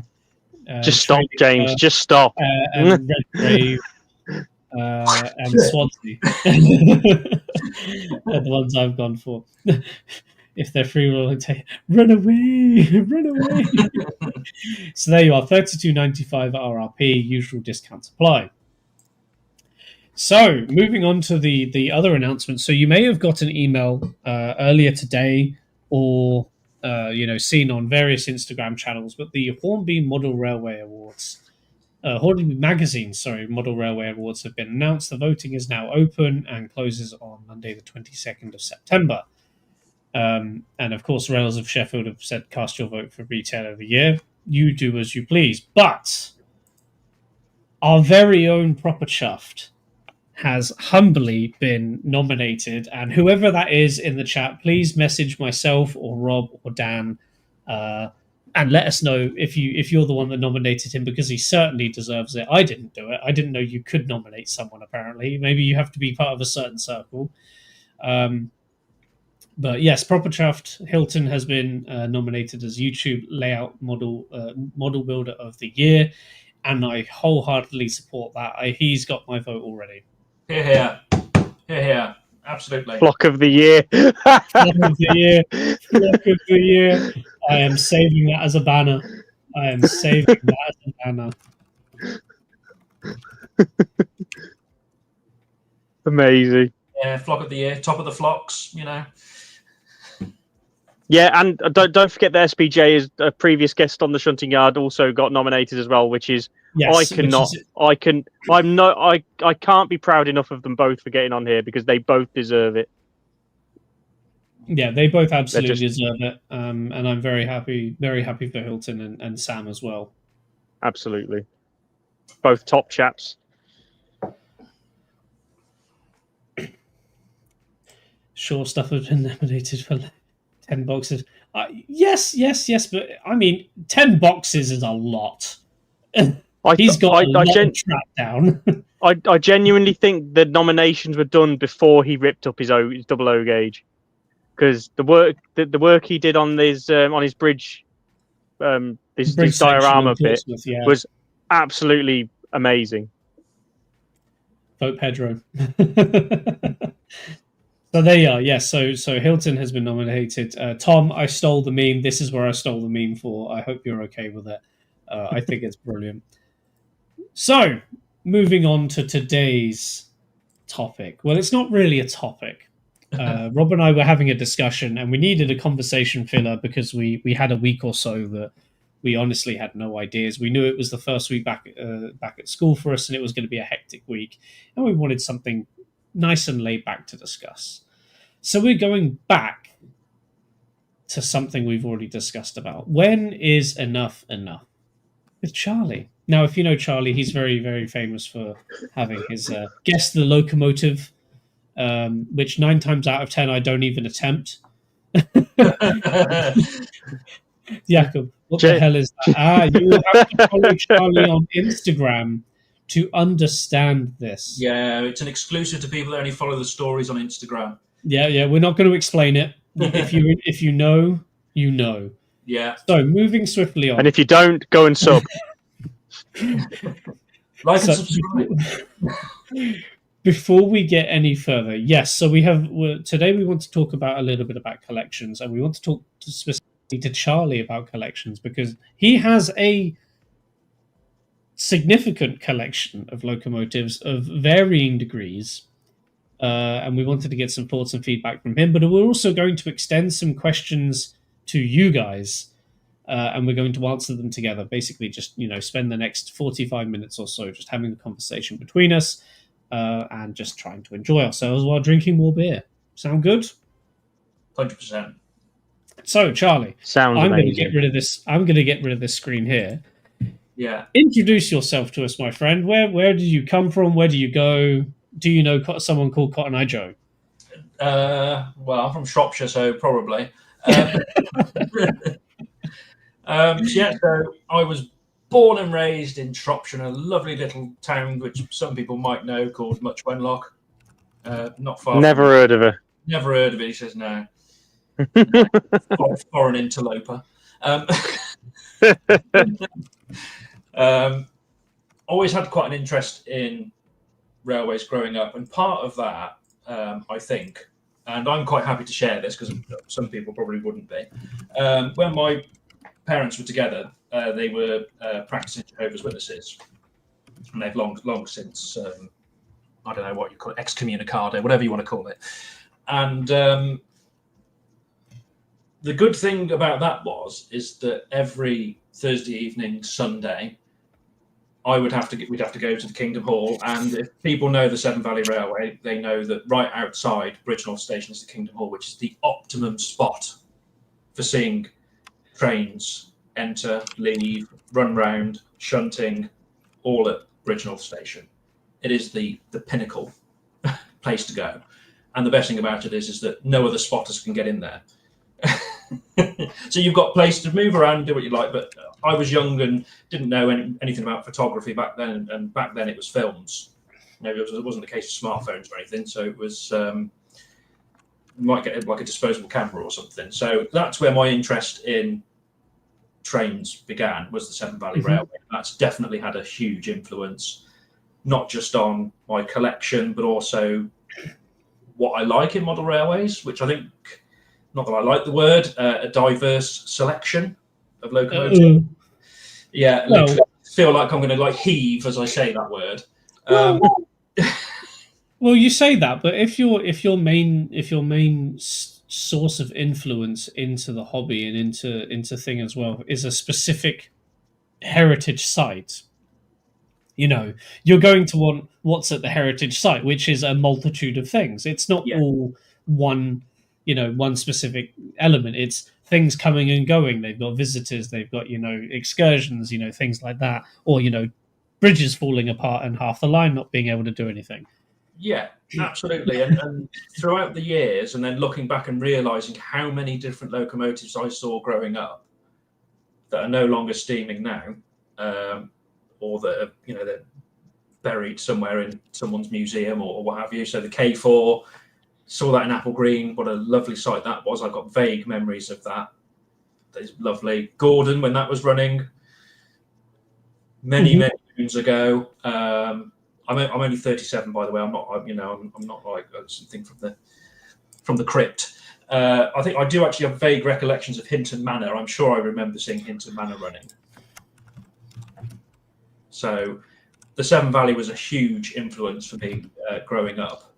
Just stop, James. Just stop. And Redgrave and Swansea are the ones I've gone for. If they're free will, run away, run away. So there you are, $32.95 RRP, usual discount apply. So moving on to the other announcements. So you may have got an email earlier today, or seen on various Instagram channels, but the Hornby Model Railway Awards, Hornby Magazine, Model Railway Awards have been announced. The voting is now open and closes on Monday, the 22nd of September. And of course, Rails of Sheffield have said cast your vote for Retailer of the Year. You do as you please. But our very own Proper Chuffed has humbly been nominated, and whoever that is in the chat, please message myself or Rob or Dan and let us know if you're the one that nominated him, because he certainly deserves it. I didn't do it. I didn't know you could nominate someone, apparently. Maybe you have to be part of a certain circle. But yes, Proper Chuffed Hilton has been nominated as YouTube Layout Model Builder of the Year, and I wholeheartedly support that. He's got my vote already. Hear, hear. Hear, hear. Absolutely. Flock of the Year. Flock of the Year. Flock of the Year. I am saving that as a banner. Amazing. Yeah, Flock of the Year. Top of the flocks, Yeah, and don't forget that SPJ is a previous guest on the Shunting Yard, also got nominated as well, which is I can't be proud enough of them both for getting on here, because they both deserve it. Yeah, they both absolutely deserve it, and I'm very happy for Hilton and Sam as well. Absolutely, both top chaps. Sure, stuff has been nominated for 10 boxes. Yes, but I mean, 10 boxes is a lot. He's got a lot of trap down. I genuinely think the nominations were done before he ripped up his double O gauge, because the work he did on his bridge, his diorama bit was absolutely amazing. Vote Pedro. So there you are. Yes, so Hilton has been nominated. Tom, I stole the meme. This is where I stole the meme for. I hope you're okay with it. I think it's brilliant. So, moving on to today's topic. Well, it's not really a topic. Rob and I were having a discussion, and we needed a conversation filler because we had a week or so that we honestly had no ideas. We knew it was the first week back at school for us, and it was going to be a hectic week, and we wanted something nice and laid back to discuss. So we're going back to something we've already discussed about. When is enough enough? with Charlie. Now, if you know Charlie, he's very, very famous for having his guess the locomotive, which 9 times out of 10 I don't even attempt. Jakob, what the hell is that? You will have to follow Charlie on Instagram to understand this. Yeah, it's an exclusive to people that only follow the stories on Instagram. Yeah, we're not going to explain it. If you know, you know. Yeah. So moving swiftly on. And if you don't, go and sub. Like and subscribe. Before we get any further, yes. So today we want to talk about a little bit about collections, and we want to talk specifically to Charlie about collections because he has a significant collection of locomotives of varying degrees. And we wanted to get some thoughts and feedback from him, but we're also going to extend some questions to you guys, and we're going to answer them together. Basically, just spend the next 45 minutes or so just having a conversation between us, and just trying to enjoy ourselves while drinking more beer. Sound good? 100%. So, Charlie, Sounds I'm going to amazing. get rid of this. I'm going to get rid of this screen here. Yeah. Introduce yourself to us, my friend. Where did you come from? Where do you go? Do you know someone called Cotton Eye Joe? Well, I'm from Shropshire, so probably. So I was born and raised in Shropshire, in a lovely little town which some people might know called Much Wenlock. Not far. Never heard of her. Never heard of it. He says no. Foreign interloper. Always had quite an interest in railways growing up, and part of that, I think, and I'm quite happy to share this because some people probably wouldn't be. When my parents were together, they were practicing Jehovah's Witnesses, and they've long since, I don't know what you call it, excommunicado, whatever you want to call it. And the good thing about that is that every Thursday evening, Sunday, we'd have to go to the Kingdom Hall, and if people know the Severn Valley Railway, they know that right outside Bridgnorth Station is the Kingdom Hall, which is the optimum spot for seeing trains enter, leave, run round, shunting, all at Bridgnorth Station. It is the pinnacle place to go, and the best thing about it is that no other spotters can get in there. So you've got place to move around, do what you like. But I was young and didn't know anything about photography back then, and back then it was films. It wasn't a case of smartphones or anything, so it was you might get like a disposable camera or something. So that's where my interest in trains began, was the Severn Valley Railway. That's definitely had a huge influence, not just on my collection, but also what I like in model railways, which I think, not that I like the word, a diverse selection of locomotives. Yeah, literally, feel like I'm going to heave as I say that word. Well, you say that, but if your main source of influence into the hobby and into thing as well is a specific heritage site, you're going to want what's at the heritage site, which is a multitude of things. It's not all one specific element. It's things coming and going. They've got visitors, they've got, excursions, things like that. Or, bridges falling apart and half the line not being able to do anything. Yeah, absolutely. And throughout the years, and then looking back and realizing how many different locomotives I saw growing up that are no longer steaming now, or that are, they're buried somewhere in someone's museum or what have you. So the K4, saw that in Apple Green. What a lovely sight that was. I've got vague memories of that. That is lovely. Gordon, when that was running many moons ago. I'm only 37, by the way. I'm not like something from the crypt. I think I do actually have vague recollections of Hinton Manor. I'm sure I remember seeing Hinton Manor running. So the Severn Valley was a huge influence for me growing up.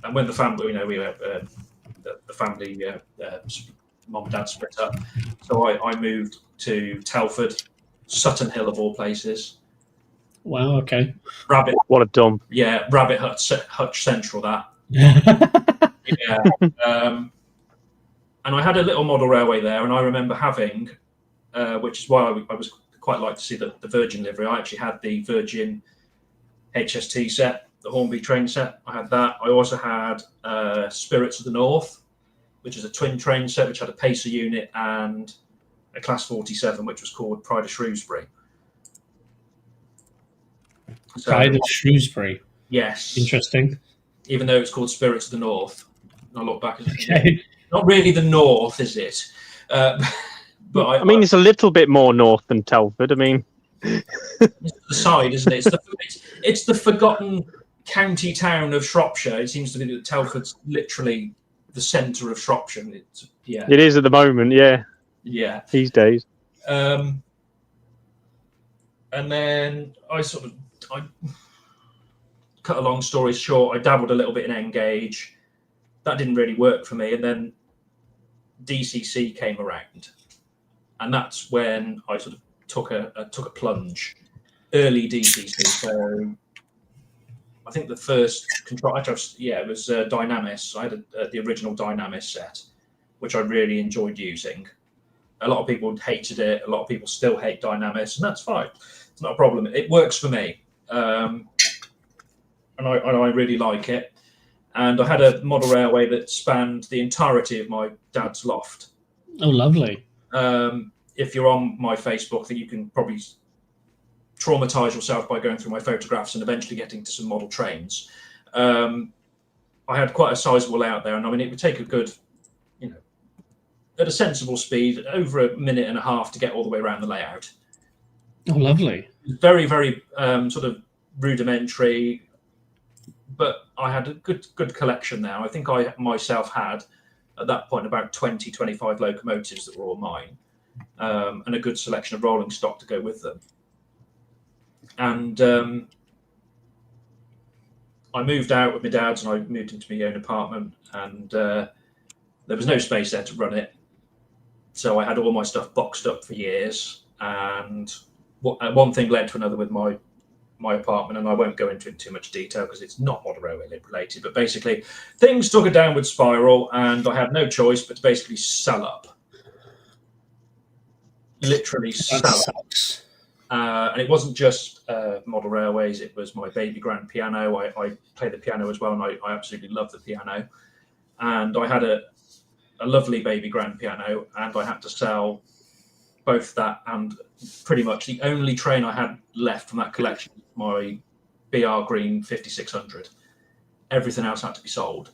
And when the family, we have the family, mom and dad split up. So I moved to Telford, Sutton Hill of all places. Wow, okay. What a dump. Yeah, Rabbit Hutch Central, that. Yeah. And I had a little model railway there, and I remember having which is why I was quite like to see the Virgin livery. I actually had the Virgin HST set, the Hornby train set. I had that. I also had Spirits of the North, which is a twin train set, which had a Pacer unit and a Class 47, which was called Pride of Shrewsbury. So, Pride of Shrewsbury. Yes. Interesting. Even though it's called Spirits of the North. I look back. Okay. Not really the North, is it? But I mean, it's a little bit more north than Telford. I mean, it's the side, isn't it? It's the forgotten county town of Shropshire. It seems to be that Telford's literally the centre of Shropshire. It is at the moment, yeah. These days. And then I cut a long story short. I dabbled a little bit in Engage. That didn't really work for me, and then DCC came around, and that's when I sort of took a plunge. Early DCC, so I think the first control. It was Dynamis. I had the original Dynamis set, which I really enjoyed using. A lot of people hated it. A lot of people still hate Dynamis, and that's fine. It's not a problem. It works for me, and I really like it. And I had a model railway that spanned the entirety of my dad's loft. Oh, lovely. If you're on my Facebook, that you can probably traumatise yourself by going through my photographs and eventually getting to some model trains. I had quite a sizable layout there, and I mean, it would take a good, at a sensible speed, over a minute and a half to get all the way around the layout. Oh, lovely. Very, very sort of rudimentary, but I had a good collection there. I think I myself had, at that point, about 20, 25 locomotives that were all mine, and a good selection of rolling stock to go with them. And I moved out with my dad's, and I moved into my own apartment, and there was no space there to run it. So I had all my stuff boxed up for years, and one thing led to another with my apartment, and I won't go into it in too much detail because it's not model railway related, but basically things took a downward spiral, and I had no choice but to basically sell up. Literally sell up. And it wasn't just model railways, it was my baby grand piano. I play the piano as well, and I absolutely love the piano. And I had a lovely baby grand piano, and I had to sell both that and pretty much the only train I had left from that collection, my BR Green 5600. Everything else had to be sold.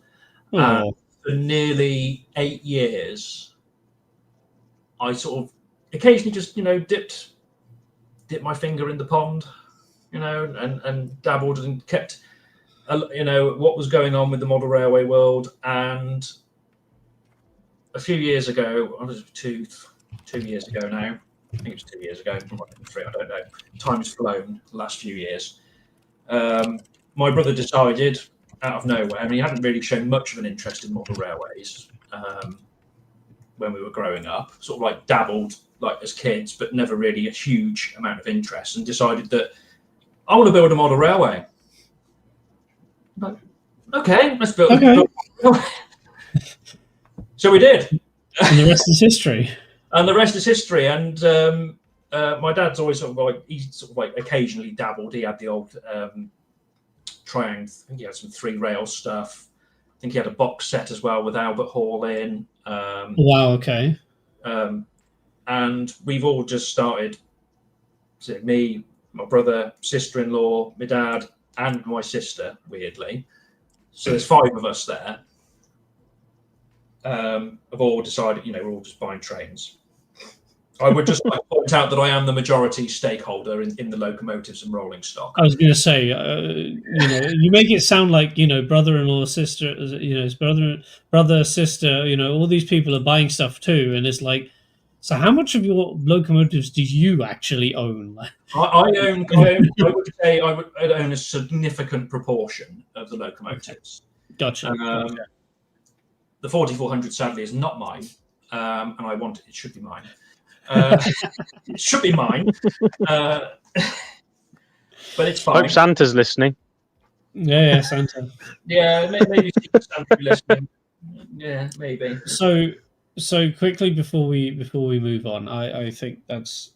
For nearly 8 years, I sort of occasionally just, dipped my finger in the pond, and dabbled and kept, what was going on with the model railway world. And a few years ago, I was 2 years ago now. I think it was 2 years ago, 3, I don't know. Time's flown the last few years. My brother decided out of nowhere, and he hadn't really shown much of an interest in model railways when we were growing up, sort of like dabbled like as kids, but never really a huge amount of interest, and decided that I want to build a model railway. But, okay, let's build a railway. So we did. And the rest is history. And the rest is history. And my dad's always occasionally dabbled. He had the old Triumph. I think he had some 3-rail stuff. I think he had a box set as well with Albert Hall in. Wow, okay. And we've all just started, so me, my brother, sister-in-law, my dad, and my sister, weirdly. So there's 5 of us there. Have all decided, we're all just buying trains. I would just like to point out that I am the majority stakeholder in the locomotives and rolling stock. I was going to say, you make it sound like, brother-in-law, sister, his brother, sister, all these people are buying stuff too. And it's like, so how much of your locomotives do you actually own? I would say I would own a significant proportion of the locomotives. Gotcha. The 4400 sadly is not mine, and I want it. It should be mine. It should be mine, but it's fine. Hope Santa's listening. Yeah, Santa. Yeah, maybe Santa's listening. Yeah, maybe. So So quickly before we move on, I think that's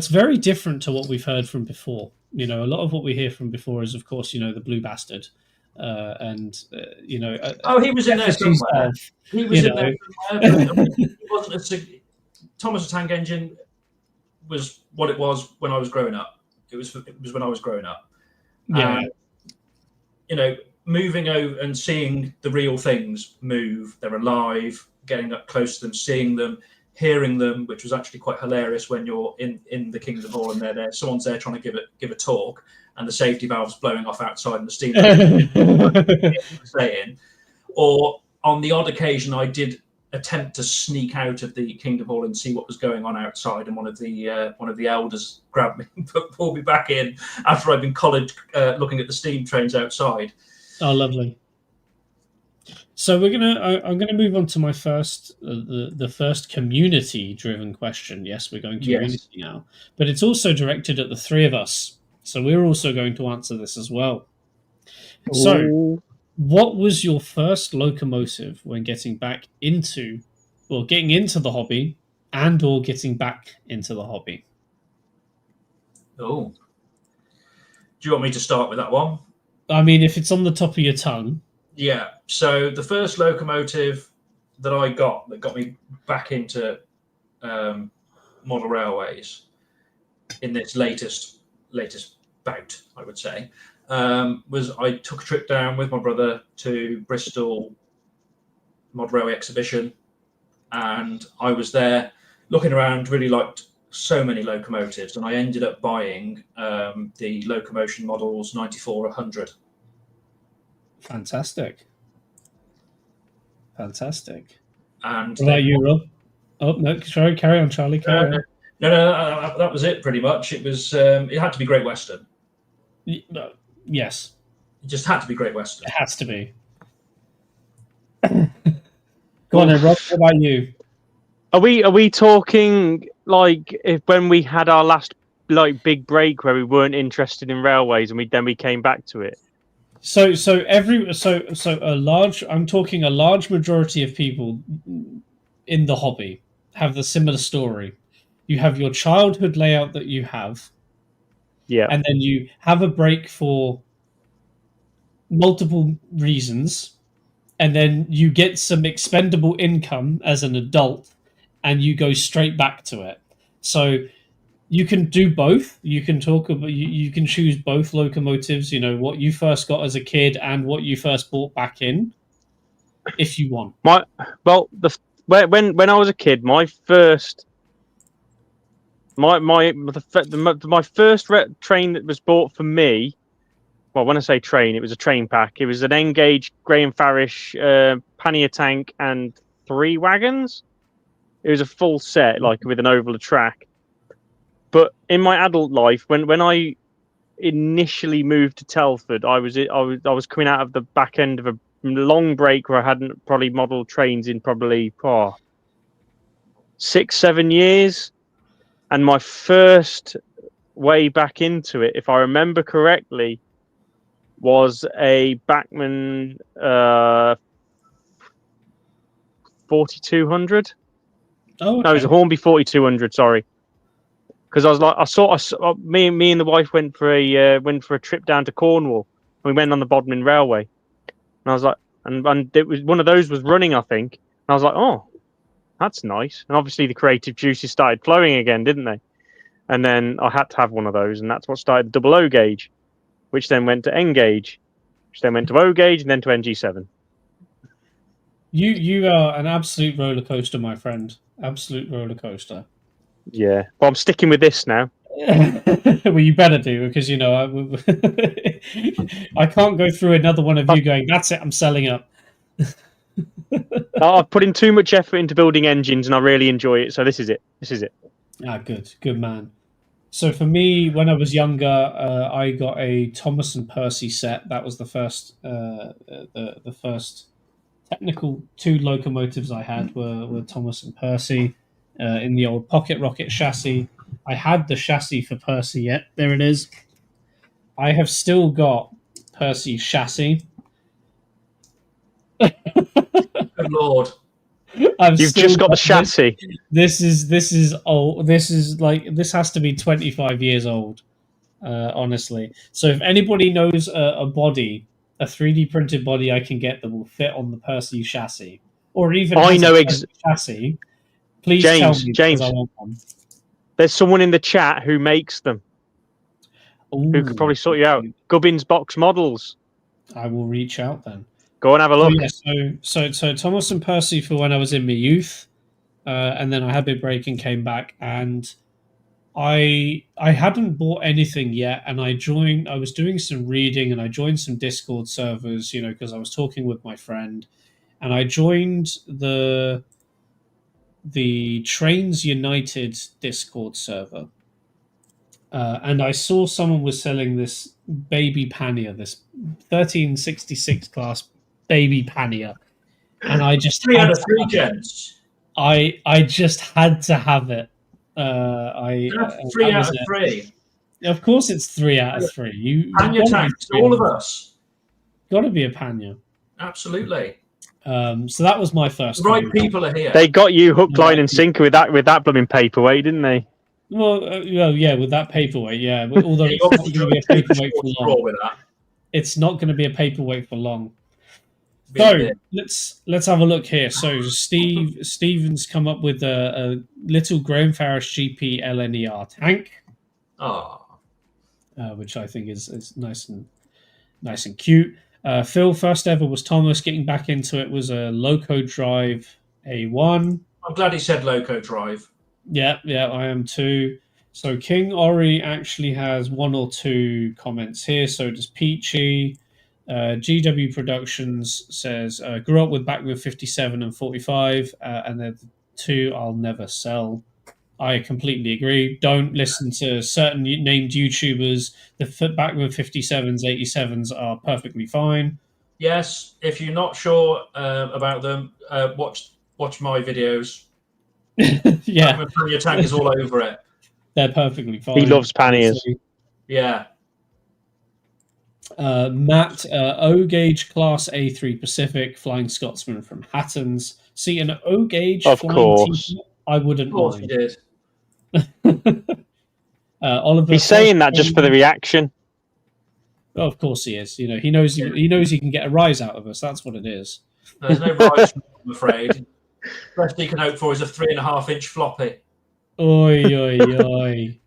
very different to what we've heard from before. A lot of what we hear from before is, of course, the blue bastard, and Oh, he was in there effigies somewhere. of, He was you in there know, somewhere, but I mean, he wasn't Thomas the Tank Engine was what it was when I was growing up. It was when I was growing up, yeah. and moving over and seeing the real things move. They're alive. Getting up close to them, seeing them, hearing them, which was actually quite hilarious when you're in the Kingdom Hall and they're there. Someone's there trying to give a talk, and the safety valve's blowing off outside, and the steam saying. Or on the odd occasion, I did attempt to sneak out of the Kingdom Hall and see what was going on outside, and one of the elders grabbed me and pulled me back in after I'd been collared looking at the steam trains outside. Oh, lovely. So I'm gonna move on to my first, the first community-driven question. Yes, we're going community now, but it's also directed at the three of us, so we're also going to answer this as well. So, Ooh. what was your first locomotive when getting into the hobby, and/or getting back into the hobby? Oh, do you want me to start with that one? I mean, if it's on the top of your tongue. Yeah. So the first locomotive that I got that got me back into model railways in this latest bout, I would say, was I took a trip down with my brother to Bristol Mod Railway Exhibition, and I was there looking around. Really liked so many locomotives, and I ended up buying the locomotion models 94 100. Fantastic. And And what about you, Rob? Oh no, sorry, carry on, Charlie. Carry on. No, that was it pretty much. It was it had to be Great Western. Yes, It just had to be Great Western. it has to be. Go on then, Rob. What about you? Are we talking like if when we had our last big break where we weren't interested in railways and we came back to it? So a large. I'm talking a large majority of people in the hobby have the similar story. You have your childhood layout that you have, Yeah. and then you have a break for multiple reasons, and then you get some expendable income as an adult, and you go straight back to it. So you can do both. You can talk about you can choose both locomotives. What you first got as a kid and what you first bought back in, if you want. When I was a kid, my first train that was bought for me. Well, when I say train, it was a train pack. It was an N-gauge Graham Farish pannier tank and 3 wagons. It was a full set, like with an oval track. But in my adult life, when I initially moved to Telford, I was coming out of the back end of a long break where I hadn't probably modelled trains in probably 6-7 years, and my first way back into it, if I remember correctly, was a Bachmann 4200. Oh, okay. No, it was a Hornby 4200. Sorry, because I was like, I saw me and the wife went for a trip down to Cornwall. We went on the Bodmin Railway, and I was like, and it was one of those was running, I think. And I was like, oh, that's nice. And obviously the creative juices started flowing again, didn't they? And then I had to have one of those, and that's what started the double O gauge, which then went to N gauge, which then went to O gauge, and then to NG7. You are an absolute roller coaster, my friend. Absolute roller coaster. Yeah, well, I'm sticking with this now. Well, you better do, because I can't go through another one of you going, that's it, I'm selling up. I've put in too much effort into building engines, and I really enjoy it. So this is it. Good man. So for me, when I was younger, I got a Thomas and Percy set. That was the first, the first technical 2 locomotives I had were Thomas and Percy in the old pocket rocket chassis. I had the chassis for Percy yet. There it is. I have still got Percy's chassis. Good Lord. You've just got the chassis. This is old. This has to be 25 years old. Honestly, so if anybody knows a body, a 3D printed body I can get that will fit on the Percy chassis, or even I has know a Percy chassis, please tell me because I want one. There's someone in the chat who makes them. Ooh, who could probably sort you out. Gubbins Box Models. I will reach out then. Go and have a look. So Thomas and Percy for when I was in my youth, and then I had a big break and came back, and I hadn't bought anything yet, and I was doing some reading, and I joined some Discord servers, because I was talking with my friend, and I joined the Trains United Discord server. And I saw someone was selling this baby pannier, this 1366 class baby pannier, and I just 3 out of 3 gents. I just had to have it. 3 out of 3. Of course, it's 3 out of 3. Panya tanks, all of us. Got to be a Panya. Absolutely. So that was my first. The right people are here. They got you hook, line, and sinker with that blooming paperweight, didn't they? Well, yeah, with that paperweight, yeah. Although it's not going to be a paperweight for long. With that. It's not going to be a paperweight for long. So let's have a look here. So Stephen's come up with a little Graham Farris GP LNER tank, which I think is nice and cute. Phil, first ever was Thomas. Getting back into it was a Loco Drive A1. I'm glad he said Loco Drive. Yeah, I am too. So King Ori actually has 1 or 2 comments here. So does Peachy. GW Productions says, grew up with Bachmann 57 and 45, and they're the 2 I'll never sell. I completely agree. Don't listen to certain named YouTubers. The Bachmann 57s, 87s are perfectly fine. Yes, if you're not sure about them, watch my videos. Yeah. Your tank is all over it. They're perfectly fine. He loves panniers. Yeah. Matt, O-Gauge Class A3 Pacific, Flying Scotsman from Hattons. See, an O-Gauge of course. I wouldn't Of course mind. He did. Oliver, he's saying that just for the reaction. Oh, of course he is. He knows he can get a rise out of us. That's what it is. There's no rise, I'm afraid. Best he can hope for is a 3.5-inch floppy. Oi.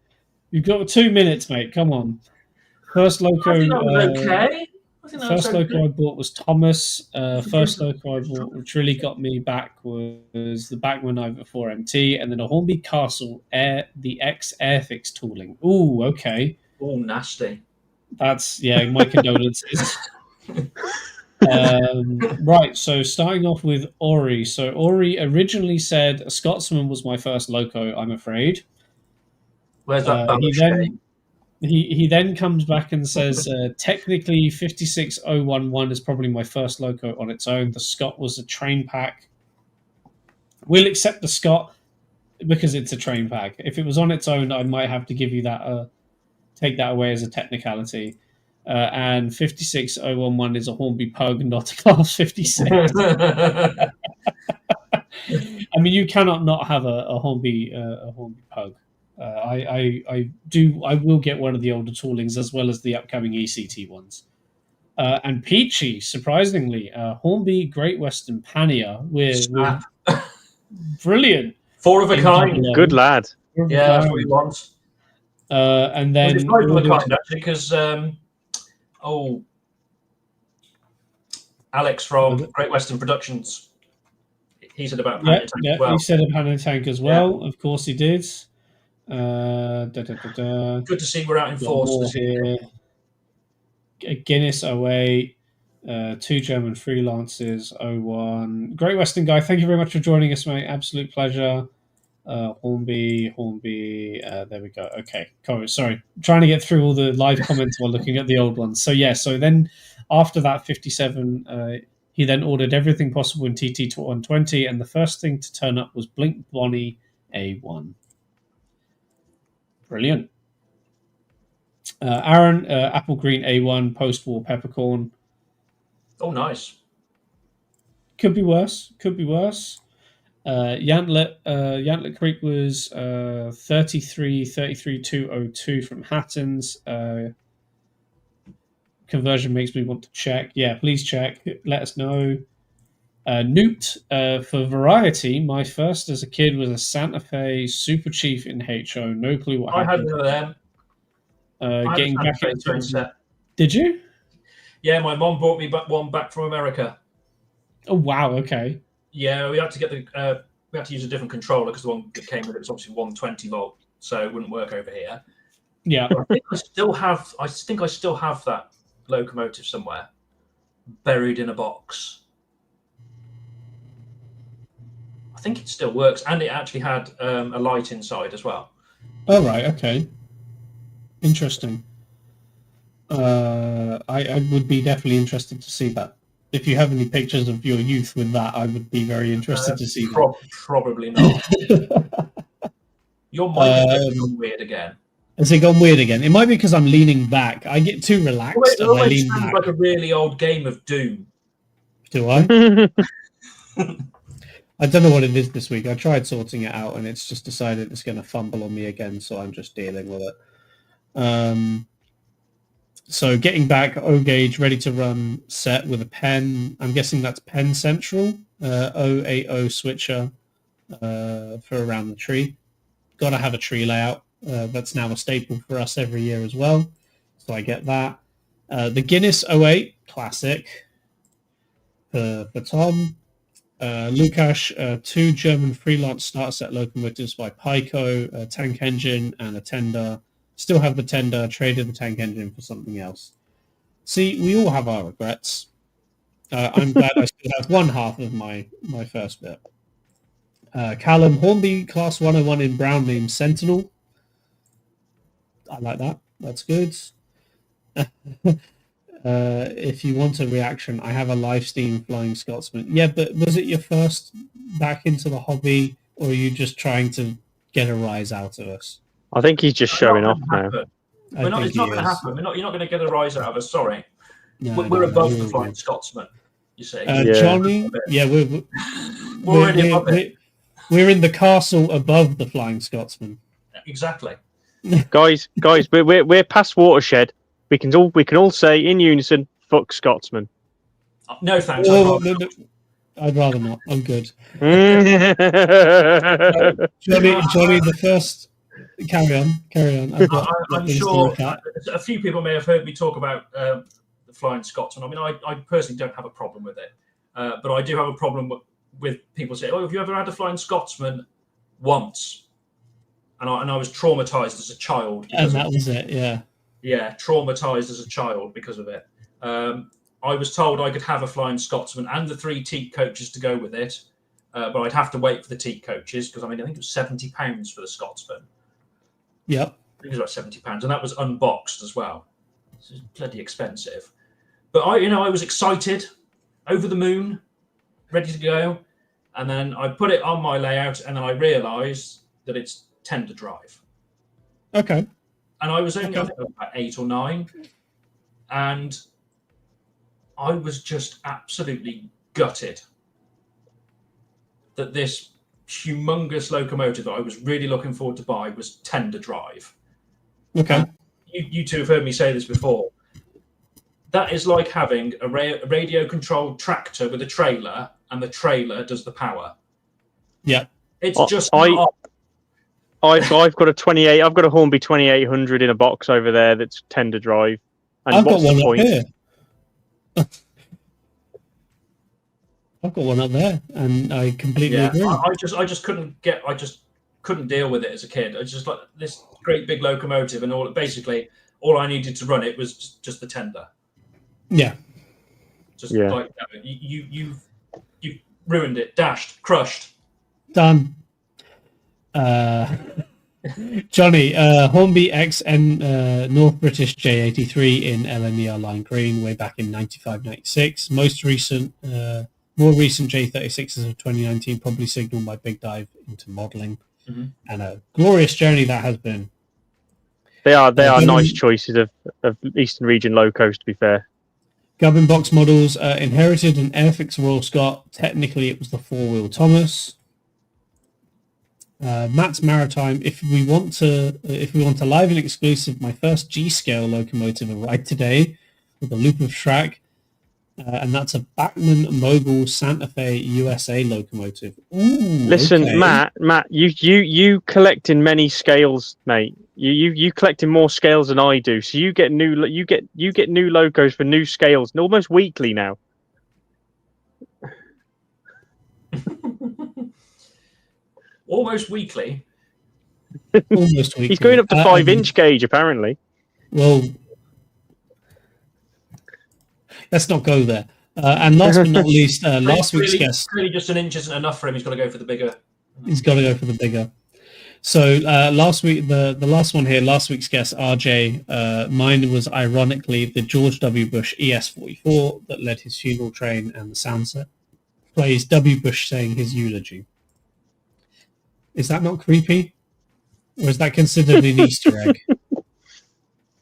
You've got 2 minutes, mate. Come on. First Loco. I think that was okay. First Loco I bought was Thomas. First Loco I bought, which really got me back, was the Bachmann Iver 4MT, and then a Hornby Castle the X Airfix tooling. Ooh, okay. Oh, nasty. That's my condolences. Right, so starting off with Ori. So Ori originally said a Scotsman was my first Loco, I'm afraid. Where's that he then comes back and says, technically 56011 is probably my first Loco on its own. The Scott was a train pack. We'll accept the Scott because it's a train pack. If it was on its own, I might have to give you that, take that away as a technicality. And 56011 is a Hornby Pug, not a Class 56. I mean, you cannot not have a Hornby Pug. I will get one of the older toolings as well as the upcoming ECT ones. And Peachy, surprisingly, Hornby Great Western Pannier with brilliant. 4 of a kind. Good lad. Yeah, that's what he wants. And then it's 5 of a kind actually, because Alex from Great Western Productions, he said about Pannier Tank as well. He said a Pannier Tank as well. Yeah. Of course he did. Good to see we're out in force here. Guinness 08, 2 German freelancers 01. Great Western guy, thank you very much for joining us, mate. Absolute pleasure. Hornby. There we go. Okay, cool. Sorry, I'm trying to get through all the live comments while looking at the old ones. So so then after that 57, he then ordered everything possible in TT to 120, and the first thing to turn up was Blink Bonnie A1. Brilliant. Aaron, Apple Green A1, post-war peppercorn. Oh, nice. Could be worse. Yantlet Creek was 33,202 from Hatton's. Conversion makes me want to check. Yeah, please check. Let us know. Newt, for variety, my first as a kid was a Santa Fe Super Chief in HO. No clue what I had happened. one of them. Getting back into into set. Did you? Yeah, my mom brought me one back from America. Oh wow! Okay. Yeah, we had to get we had to use a different controller because the one that came with it was obviously 120 volt, so it wouldn't work over here. Yeah. But I think I still have that locomotive somewhere, buried in a box. I think it still works, and it actually had a light inside as well. Oh right. Okay. Interesting. I would be definitely interested to see that. If you have any pictures of your youth with that, I would be very interested to see Probably not. that. Your mic is gone weird again. Has it gone weird again? It might be because I'm leaning back. I get too relaxed and I lean sounds back. like a really old game of Doom. Do I? I don't know what it is this week. I tried sorting it out and it's just decided it's going to fumble on me again, so I'm just dealing with it. So getting back, O-Gauge, ready to run set with a pen. I'm guessing that's Pen Central. 080 switcher for around the tree. Got to have a tree layout. That's now a staple for us every year as well. So I get that. The Guinness 08 Classic for Tom. Lukash, 2 German freelance start set locomotives by Pico, a tank engine and a tender. Still have the tender, traded the tank engine for something else. See, we all have our regrets. I'm glad I still have one half of my first bit. Callum, Hornby Class 101 in brown name Sentinel. I like that. That's good. If you want a reaction, I have a live steam Flying Scotsman. Yeah, but was it your first back into the hobby, or are you just trying to get a rise out of us? I think he's just showing off now. It's not going to happen. You're not going to get a rise out of us. Sorry. No, we're above the Flying Scotsman, you see. Johnny, yeah, we're in the castle above the Flying Scotsman. Exactly. guys, we're past Watershed. We can all say in unison, "Fuck Scotsman." No thanks. I'd rather not. I'm good. No. Johnny, the first. Carry on. I'm sure a few people may have heard me talk about the Flying Scotsman. I mean, I personally don't have a problem with it, but I do have a problem with people saying, "Oh, have you ever had a Flying Scotsman?" Once, and I was traumatized as a child. And that was it. Yeah. Yeah, traumatized as a child because of it. I was told I could have a Flying Scotsman and the 3 teak coaches to go with it, but I'd have to wait for the teak coaches because I think it was £70 for the Scotsman. Yep. I think it was about £70, and that was unboxed as well. It's bloody expensive. But I was excited, over the moon, ready to go, and then I put it on my layout, and then I realised that it's tender drive. Okay. And I was only, I think, about 8 or 9, and I was just absolutely gutted that this humongous locomotive that I was really looking forward to buy was tender drive. Okay. You two have heard me say this before. That is like having a radio-controlled tractor with a trailer, and the trailer does the power. Yeah. It's just I've got a 28. I've got a Hornby 2800 in a box over there that's tender drive. And I've got what's one the up point? here. I've got one up there, and I completely agree. I just couldn't deal with it as a kid. It's just like this great big locomotive, and all I needed to run it was just the tender. Yeah. Like you ruined it, dashed, crushed. Done. Johnny, Hornby XN North British J83 in LMER Line Green way back in 95-96. More recent J36s of 2019 probably signaled my big dive into modelling. Mm-hmm. And a glorious journey that has been. They are nice choices of Eastern Region locos, to be fair. Gubbin box models inherited an Airfix Royal Scot. Technically, it was the 4-wheel Thomas. Matt's Maritime. If we want to live and exclusive, my first G-scale locomotive arrived today with a loop of track, and that's a Bachmann Mogul Santa Fe USA locomotive. Ooh, Listen, okay. Matt, you collect in many scales, mate. You collect in more scales than I do. So you get new locos for new scales almost weekly now. Almost weekly. Almost weekly. He's going up to 5-inch gauge apparently. Well, let's not go there. And last but not least, last week's guest. Clearly, just an inch isn't enough for him. He's got to go for the bigger. He's got to go for the bigger. So last week, the last one here, last week's guest, RJ, mine was ironically the George W. Bush ES-44 that led his funeral train and the sound set. Plays W. Bush saying his eulogy. Is that not creepy? Or is that considered an Easter egg?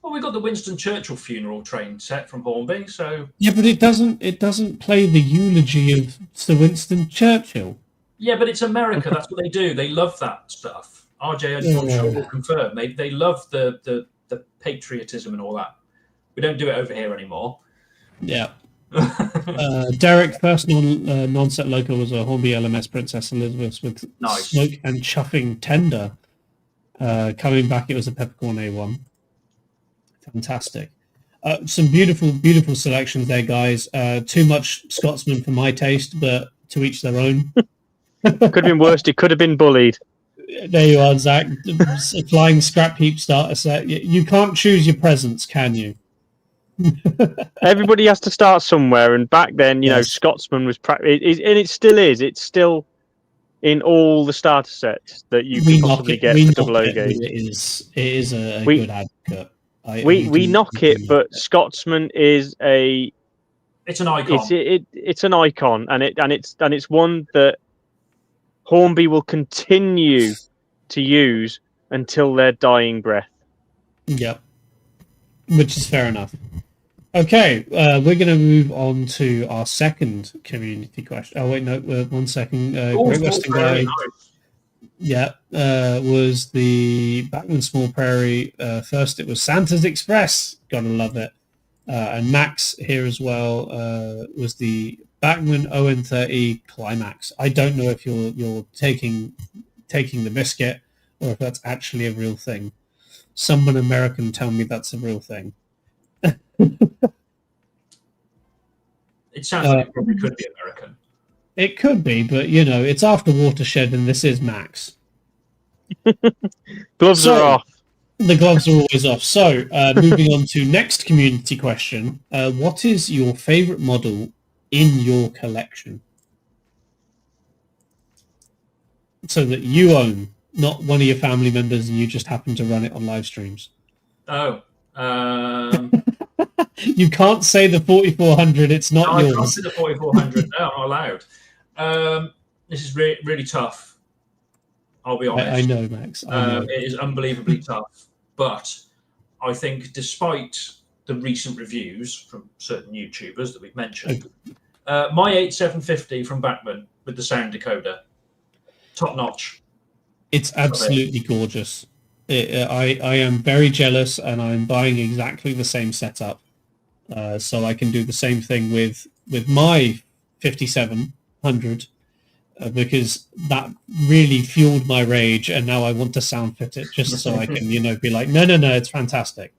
Well, we got the Winston Churchill funeral train set from Hornby, so Yeah, but it doesn't play the eulogy of Sir Winston Churchill. yeah, but it's America. That's what they do. They love that stuff. RJ, I'm sure will confirm. They love the patriotism and all that. We don't do it over here anymore. Yeah. Derek, first non-set loco was a Hornby LMS Princess Elizabeth with smoke and chuffing tender. Coming back, it was a peppercorn A1. Fantastic. Some beautiful selections there, guys. Too much Scotsman for my taste, but to each their own. Could have been worse. It could have been bullied. There you are, Zach. Flying scrap heap starter set. You can't choose your presents, can you? Everybody has to start somewhere, and back then, you know, Scotsman was and it still is. It's still in all the starter sets that you can possibly get for double O gauge. It is a good advocate. We knock it, but Scotsman is it's an icon. It's an icon, and it's one that Hornby will continue to use until their dying breath. Yep, which is fair enough. Okay, we're going to move on to our second community question. Oh wait, no, 1 second. Great Western Guy. Yeah, was the Bachmann Small Prairie. First, it was Santa's Express. Gotta love it. And Max here as well was the Bachmann ON30 Climax. I don't know if you're taking the biscuit or if that's actually a real thing. Someone American tell me that's a real thing. It sounds like it probably could be American. It could be, but you know, it's after Watershed, and this is Max. Gloves are off. The gloves are always off. So, moving on to next community question: what is your favorite model in your collection? So that you own, not one of your family members, and you just happen to run it on live streams. Oh. You can't say the 4400. It's not yours. I can't say the 4400. No, I'm not allowed. This is really tough. I'll be honest. I know, Max. I know. It is unbelievably tough. But I think despite the recent reviews from certain YouTubers that we've mentioned, my 8750 from Bachmann with the sound decoder, top notch. It's absolutely gorgeous. I am very jealous, and I'm buying exactly the same setup, so I can do the same thing with my 5700, because that really fueled my rage, and now I want to sound fit it just so I can, be like, no, it's fantastic.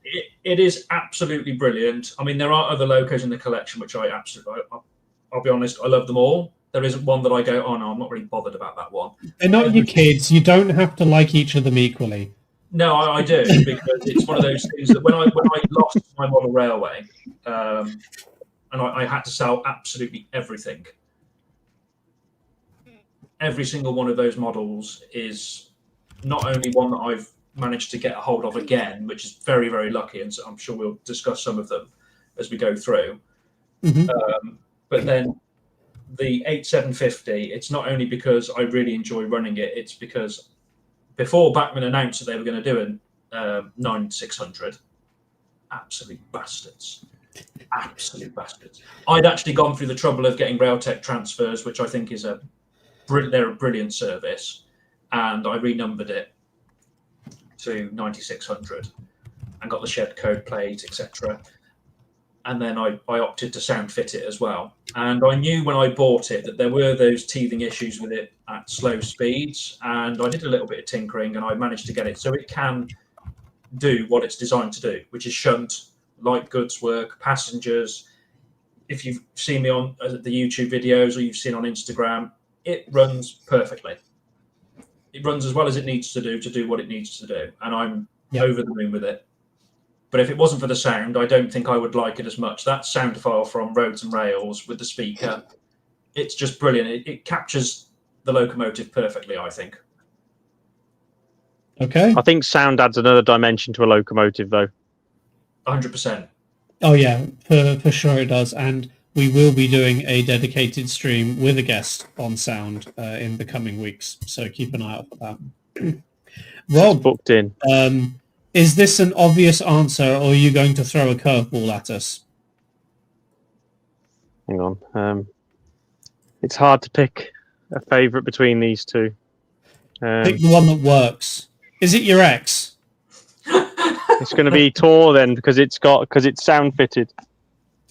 It is absolutely brilliant. I mean, there are other locos in the collection which I'll be honest, I love them all. There isn't one that I go, oh no, I'm not really bothered about that one. They're not your kids. You don't have to like each of them equally. No, I do, because it's one of those things that when I lost my model railway, and I had to sell absolutely everything. Every single one of those models is not only one that I've managed to get a hold of again, which is very, very lucky, and so I'm sure we'll discuss some of them as we go through. Mm-hmm. But then the 8750, it's not only because I really enjoy running it, it's because before Bachmann announced that they were going to do a 9600, absolute bastards. Absolute bastards. I'd actually gone through the trouble of getting Railtech transfers, which I think is they're a brilliant service. and I renumbered it to 9600 and got the shed code plate, etc. And then I opted to sound fit it as well. And I knew when I bought it that there were those teething issues with it at slow speeds. And I did a little bit of tinkering and I managed to get it so it can do what it's designed to do, which is shunt, light goods work, passengers. If you've seen me on the YouTube videos or you've seen on Instagram, it runs perfectly. It runs as well as it needs to do what it needs to do. And I'm over the moon with it. But if it wasn't for the sound, I don't think I would like it as much. That sound file from Roads and Rails with the speaker, it's just brilliant. It captures the locomotive perfectly, I think. Okay. I think sound adds another dimension to a locomotive, though. 100%. Oh yeah, for sure it does. And we will be doing a dedicated stream with a guest on sound in the coming weeks. So keep an eye out for that. Rob, booked in. Is this an obvious answer, or are you going to throw a curveball at us? Hang on. It's hard to pick a favourite between these two. Pick the one that works. Is it your ex? It's going to be Tor then, because it's sound fitted.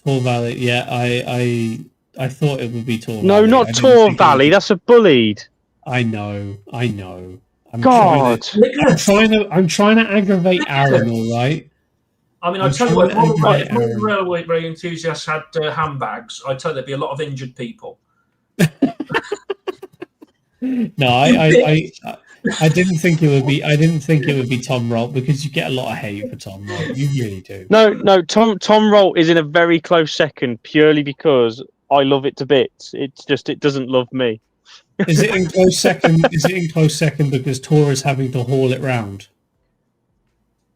Tor Valley. Yeah, I thought it would be Tor Valley. No, not Tor Valley. That's a bullied. I know. I'm God. I'm trying to aggravate Aaron, all right? I mean, I tell you what, if modern railway enthusiasts had handbags, I'd tell you there'd be a lot of injured people. No, I didn't think it would be. I didn't think it would be Tom Rolt, because you get a lot of hate for Tom Rolt. You really do. No. Tom Rolt is in a very close second, purely because I love it to bits. It's just it doesn't love me. Is it in close second? Is it in close second because Tor is having to haul it round?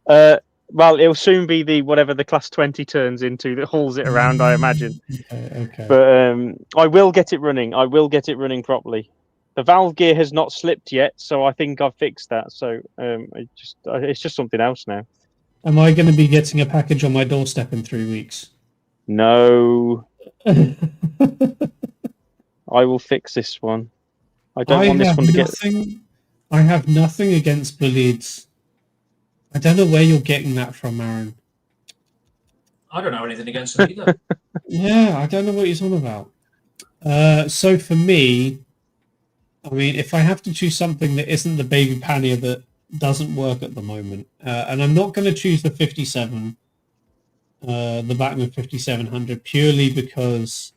Well, it'll soon be the whatever the Class 20 turns into that hauls it around, I imagine. Okay. But I will get it running. I will get it running properly. The valve gear has not slipped yet, so I think I've fixed that. So it's just something else now. Am I going to be getting a package on my doorstep in 3 weeks? No. I will fix this one. I don't want this one to get... I have nothing against bullieds. I don't know where you're getting that from, Aaron. I don't know anything against them either. Yeah, I don't know what you're on about. So for me, I mean, if I have to choose something that isn't the baby pannier that doesn't work at the moment, and I'm not going to choose the 57, the Bachmann 5700, purely because,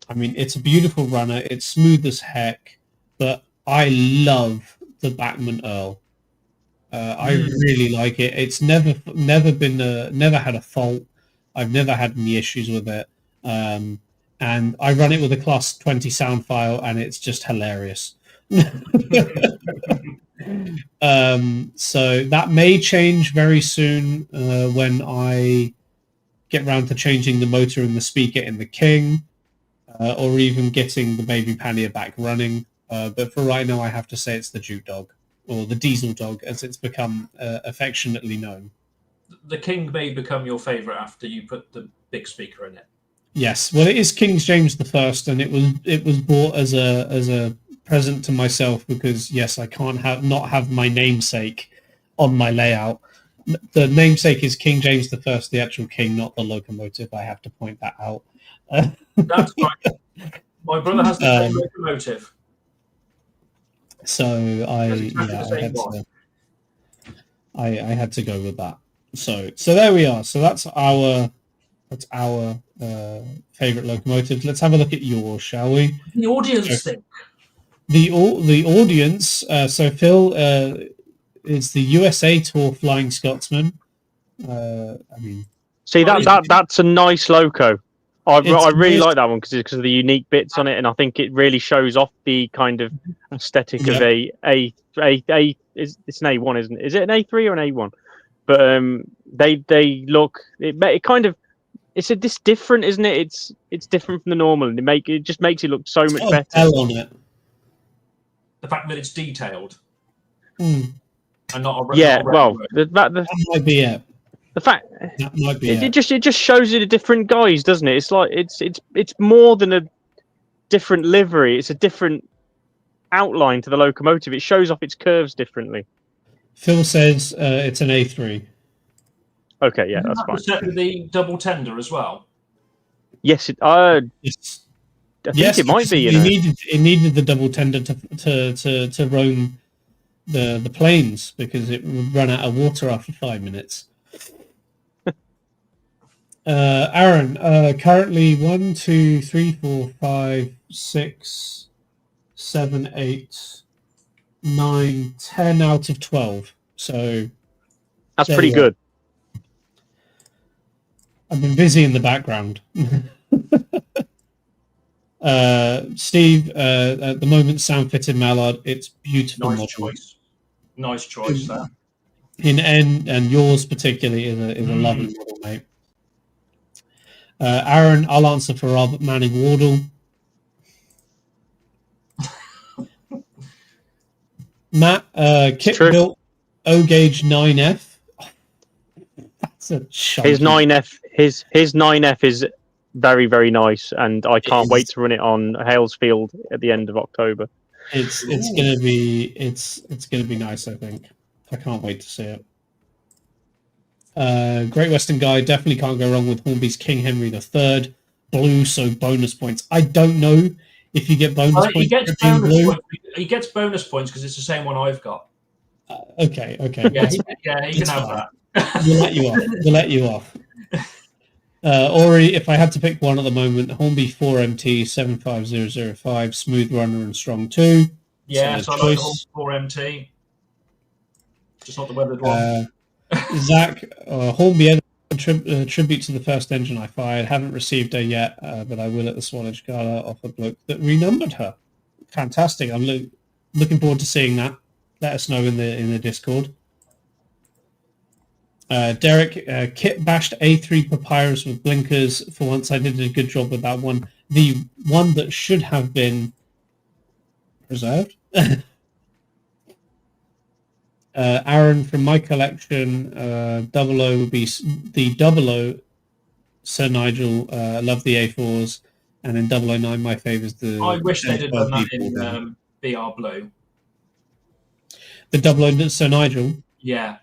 I mean, it's a beautiful runner. It's smooth as heck, but I love the Bachmann Earl. I really like it. It's never had a fault. I've never had any issues with it. And I run it with a Class 20 sound file, and it's just hilarious. So that may change very soon when I get round to changing the motor and the speaker in the King, or even getting the baby pannier back running. But for right now, I have to say it's the Jute Dog, or the Diesel Dog, as it's become affectionately known. The King may become your favourite after you put the big speaker in it. Yes, well, it is King James I, and it was bought as a present to myself because yes, I can't not have my namesake on my layout. The namesake is King James I, the actual king, not the locomotive. I have to point that out. That's right. My brother has the same locomotive. So I had to go with that. So there we are. So that's our favorite locomotive. Let's have a look at yours, shall we? The audience thing. The audience. So Phil is the USA Tour Flying Scotsman. I mean, see that's a nice loco. I really like that one because of the unique bits on it, and I think it really shows off the kind of aesthetic of a it's an A1, isn't it? Is it an A3 or an A1? But they look it kind of it's different, isn't it? It's different from the normal, and it just makes it look so much better. On it. The fact that it's detailed and not a that might be it. The fact that might be it just shows it a different guise, doesn't it? It's like it's more than a different livery. It's a different outline to the locomotive. It shows off its curves differently. Phil says it's an A3. Okay, yeah, Isn't that's that the fine. set with the double tender as well? Yes, It's, I think it might be. it needed the double tender to roam the plains because it would run out of water after 5 minutes. Aaron, currently 1, 2, 3, 4, 5, 6, 7, 8, 9, 10 out of 12. So That's there pretty you go. good. I've been busy in the background. Steve, at the moment, sound fitted Mallard. It's beautiful. Nice choice. Nice choice. That. In and yours particularly is a lovely model, mate. Aaron, I'll answer for Robert Manning Wardle. Matt, kit built O gauge 9F. That's a chunky. His 9F, his 9F is very, very nice, and I can't wait to run it on Halesfield at the end of October. It's gonna be nice. I think I can't wait to see it. Great Western Guy, definitely can't go wrong with Hornby's King Henry III. Blue, so bonus points. I don't know if you get bonus points. He gets bonus points. He gets bonus points because it's the same one I've got. Okay. Yeah, he can have that. We'll let you off. Ori, if I had to pick one at the moment, Hornby 4MT 75005, Smooth Runner and Strong 2. Yeah, so I like the Hornby 4MT. Just not the weathered one. Zach, Hornby tribute to the first engine I fired. Haven't received her yet, but I will at the Swanage Gala off a bloke that renumbered her. Fantastic. I'm looking forward to seeing that. Let us know in the Discord. Derek, kit bashed A3 Papyrus with blinkers. For once, I did a good job with that one. The one that should have been preserved. Aaron, from my collection, 00 would be the 00 Sir Nigel. Love the A4s, and in 009, my favourite is the. I wish they'd have done that in BR Blue. The 00 Sir Nigel. Yeah.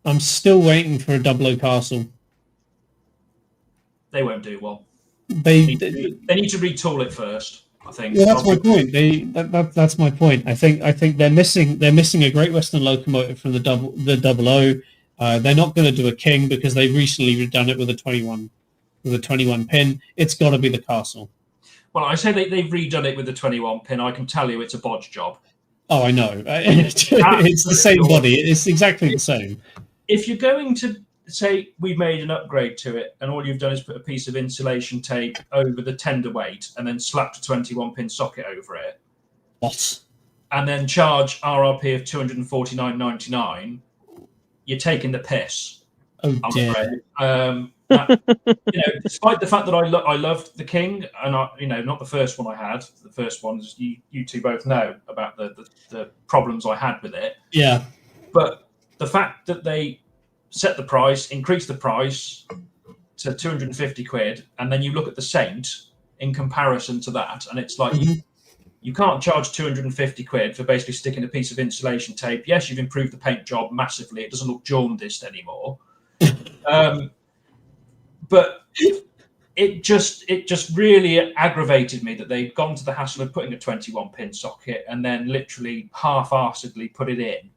I'm still waiting for a 00 Castle. They won't do well. They need to retool it first. I think. Yeah, that's my point. That's my point. I think they're missing a Great Western locomotive from the 00. They're not going to do a King because they've recently redone it with a 21 pin. It's got to be the Castle. Well, I say they've redone it with the 21 pin. I can tell you it's a bodge job. Oh, I know. It's the same body. It's exactly the same. If you're going to say we've made an upgrade to it and all you've done is put a piece of insulation tape over the tender weight and then slapped a 21 pin socket over it. What? And then charge RRP of $249.99, you're taking the piss. Oh, dear. Despite the fact that I loved the King, and not the first one I had. The first one, you two both know about the problems I had with it. Yeah. But the fact that they increased the price to 250 quid, and then you look at the Saint in comparison to that, and it's like you can't charge 250 quid for basically sticking a piece of insulation tape. Yes, you've improved the paint job massively. It doesn't look jaundiced anymore. But it just really aggravated me that they'd gone to the hassle of putting a 21 pin socket and then literally half-arsedly put it in.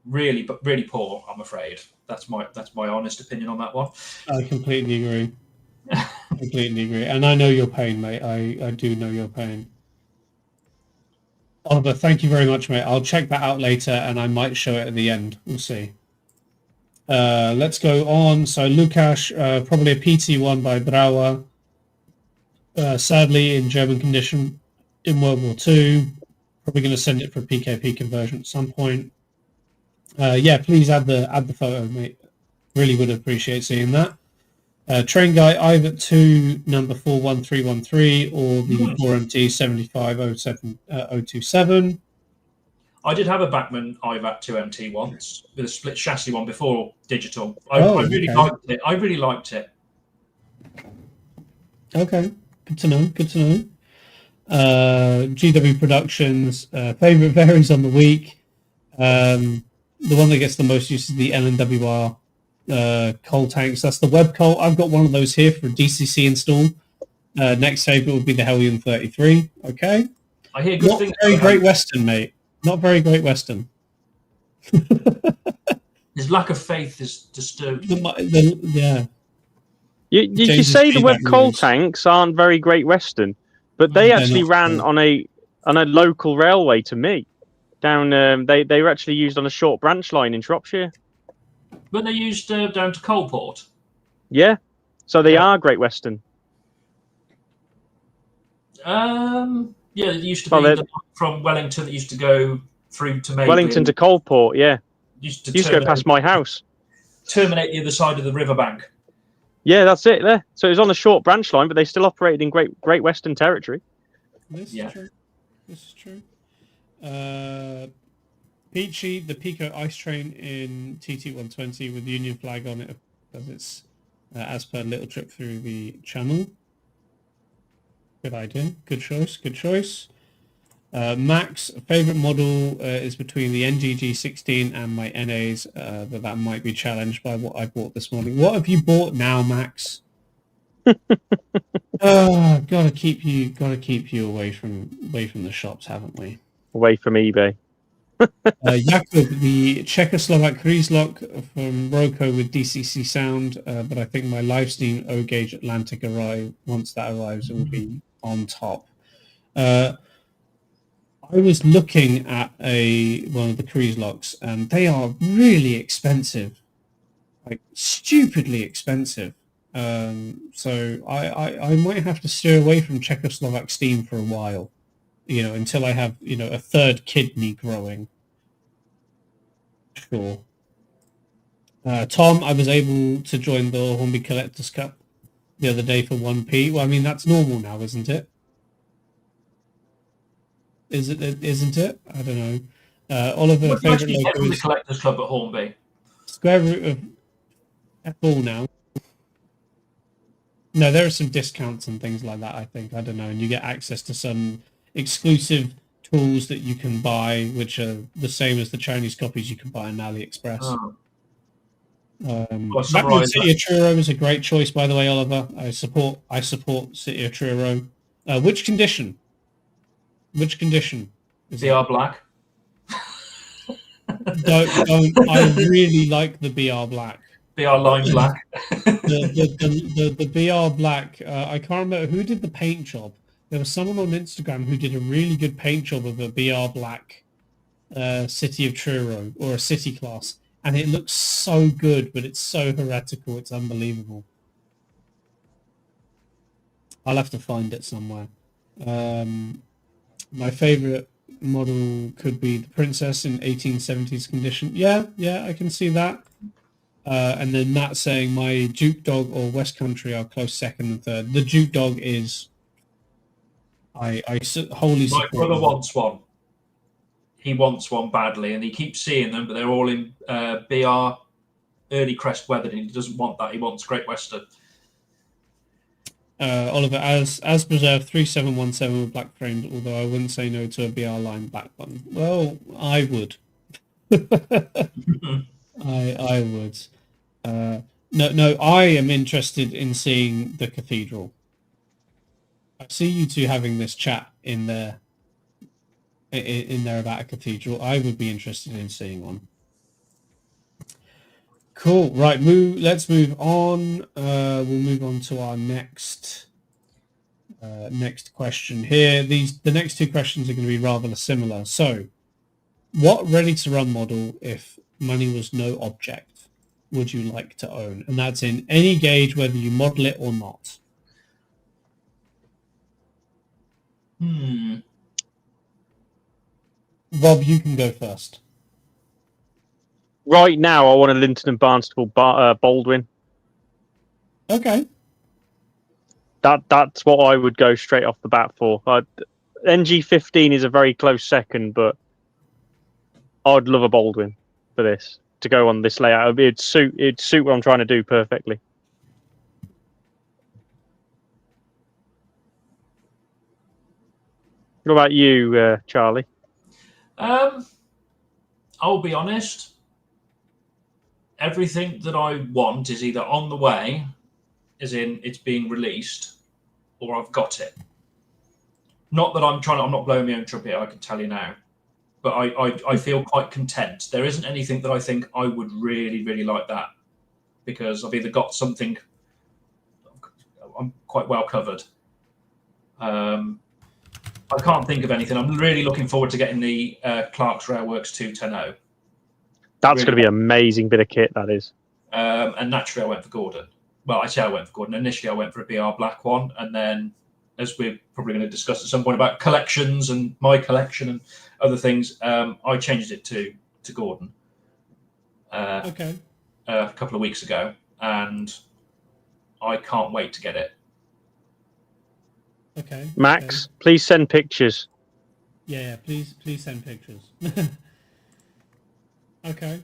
Really poor, I'm afraid. That's my honest opinion on that one. I completely agree. And I know your pain, mate. I do know your pain. Oliver, thank you very much, mate. I'll check that out later and I might show it at the end. We'll see. Let's go on. So Lukash, probably a PT1 by Brauer. Sadly in German condition in World War II. Probably going to send it for PKP conversion at some point. Yeah, please add the photo, mate. Really would appreciate seeing that. Train guy either 2 number 41313 or the 4MT 7507027. I did have a Bachmann IVAT 2MT once with a split chassis one before digital. I really liked it. I really liked it. Okay, good to know. GW Productions. Favorite varies on the week. The one that gets the most use is the LNWR coal tanks. That's the web coal. I've got one of those here for a DCC install. Next favorite would be the Hellion 33. Okay. I hear good Not things. very about Great him. Western, mate. Not very Great Western. His lack of faith is disturbed. Yeah. You Changes say the web feedback coal rules. tanks aren't very Great Western, but they They're actually not ran cool. on a local railway to me. Down they were actually used on a short branch line in Shropshire. When they used down to Coalport. Yeah, so they Yeah. are Great Western. Yeah, it used to Well, be they're- the from Wellington that used to go through to Maidley. Wellington to Coalport, yeah. used to Used to go past my house. terminate the other side of the riverbank. Yeah, that's it there. So it was on a short branch line, but they still operated in Great Western territory. This Yeah. is true. This is true. Peachy, the Pico ice train in TT120 with the Union flag on it, because it's as per Little Trip through the channel. Good idea. Good choice. Good choice. Max, favorite model is between the NGG16 and my NAs, but that might be challenged by what I bought this morning. What have you bought now, Max? Gotta keep you away from the shops, haven't we? Away from eBay. Jakub, the Czechoslovak Krieslock from Roco with DCC sound, but I think my Livesteam O gauge Atlantic arrive. Once that arrives, it will be on top. I was looking at one of the Kriesloks, and they are really expensive, like stupidly expensive. So I might have to steer away from Czechoslovak Steam for a while, until I have a third kidney growing. Sure. Tom, I was able to join the Hornby Collectors Cup the other day for 1p. Well, I mean, that's normal now, isn't it? Isn't it? I don't know. Oliver, What do you favourite actually get logo from the is Collectors Club at Hornby? square root of F all now. No, there are some discounts and things like that, I think. I don't know. And you get access to some exclusive tools that you can buy, which are the same as the Chinese copies you can buy on AliExpress. Oh. Backward City of Truro is a great choice, by the way, Oliver. I support City of Truro. Which condition? Which condition? BR Black. Don't. I really like the BR Black. BR Lime Black. The BR Black. I can't remember who did the paint job. There was someone on Instagram who did a really good paint job of a BR Black City of Truro, or a city class. And it looks so good, but it's so heretical. It's unbelievable. I'll have to find it somewhere. My favorite model could be the Princess in 1870s condition. Yeah, I can see that. And then Matt saying my Duke Dog or West Country are close second and third. The Duke Dog is... I wholly support. My brother wants one. He wants one badly, and he keeps seeing them, but they're all in BR early crest weathered, and he doesn't want that. He wants Great Western. Oliver, as preserved 3717 with black framed, although I wouldn't say no to a BR line black one. Well, I would. I would. No, I am interested in seeing the cathedral. I see you two having this chat in there about a cathedral. I would be interested in seeing one. Cool. Right, let's move on. We'll move on to our next question here. The next two questions are going to be rather similar. So, what ready-to-run model, if money was no object, would you like to own? And that's in any gauge, whether you model it or not. Rob, you can go first. Right now, I want a Linton and Barnstable Baldwin. Okay. That's what I would go straight off the bat for. NG15 is a very close second, but I'd love a Baldwin for this to go on this layout. It'd suit what I'm trying to do perfectly. What about you, Charlie? I'll be honest. Everything that I want is either on the way, as in it's being released, or I've got it. Not that I'm not blowing my own trumpet, I can tell you now. But I feel quite content. There isn't anything that I think I would really, really like that, because I've either got something, I'm quite well covered. I can't think of anything. I'm really looking forward to getting the Clark's Railworks 210. That's going to be an amazing bit of kit, that is. And naturally, I went for Gordon. Well, actually, I went for Gordon. Initially, I went for a BR Black one. And then, as we're probably going to discuss at some point about collections and my collection and other things, I changed it to Gordon a couple of weeks ago. And I can't wait to get it. Okay. Max, please send pictures. Yeah, please send pictures. Okay.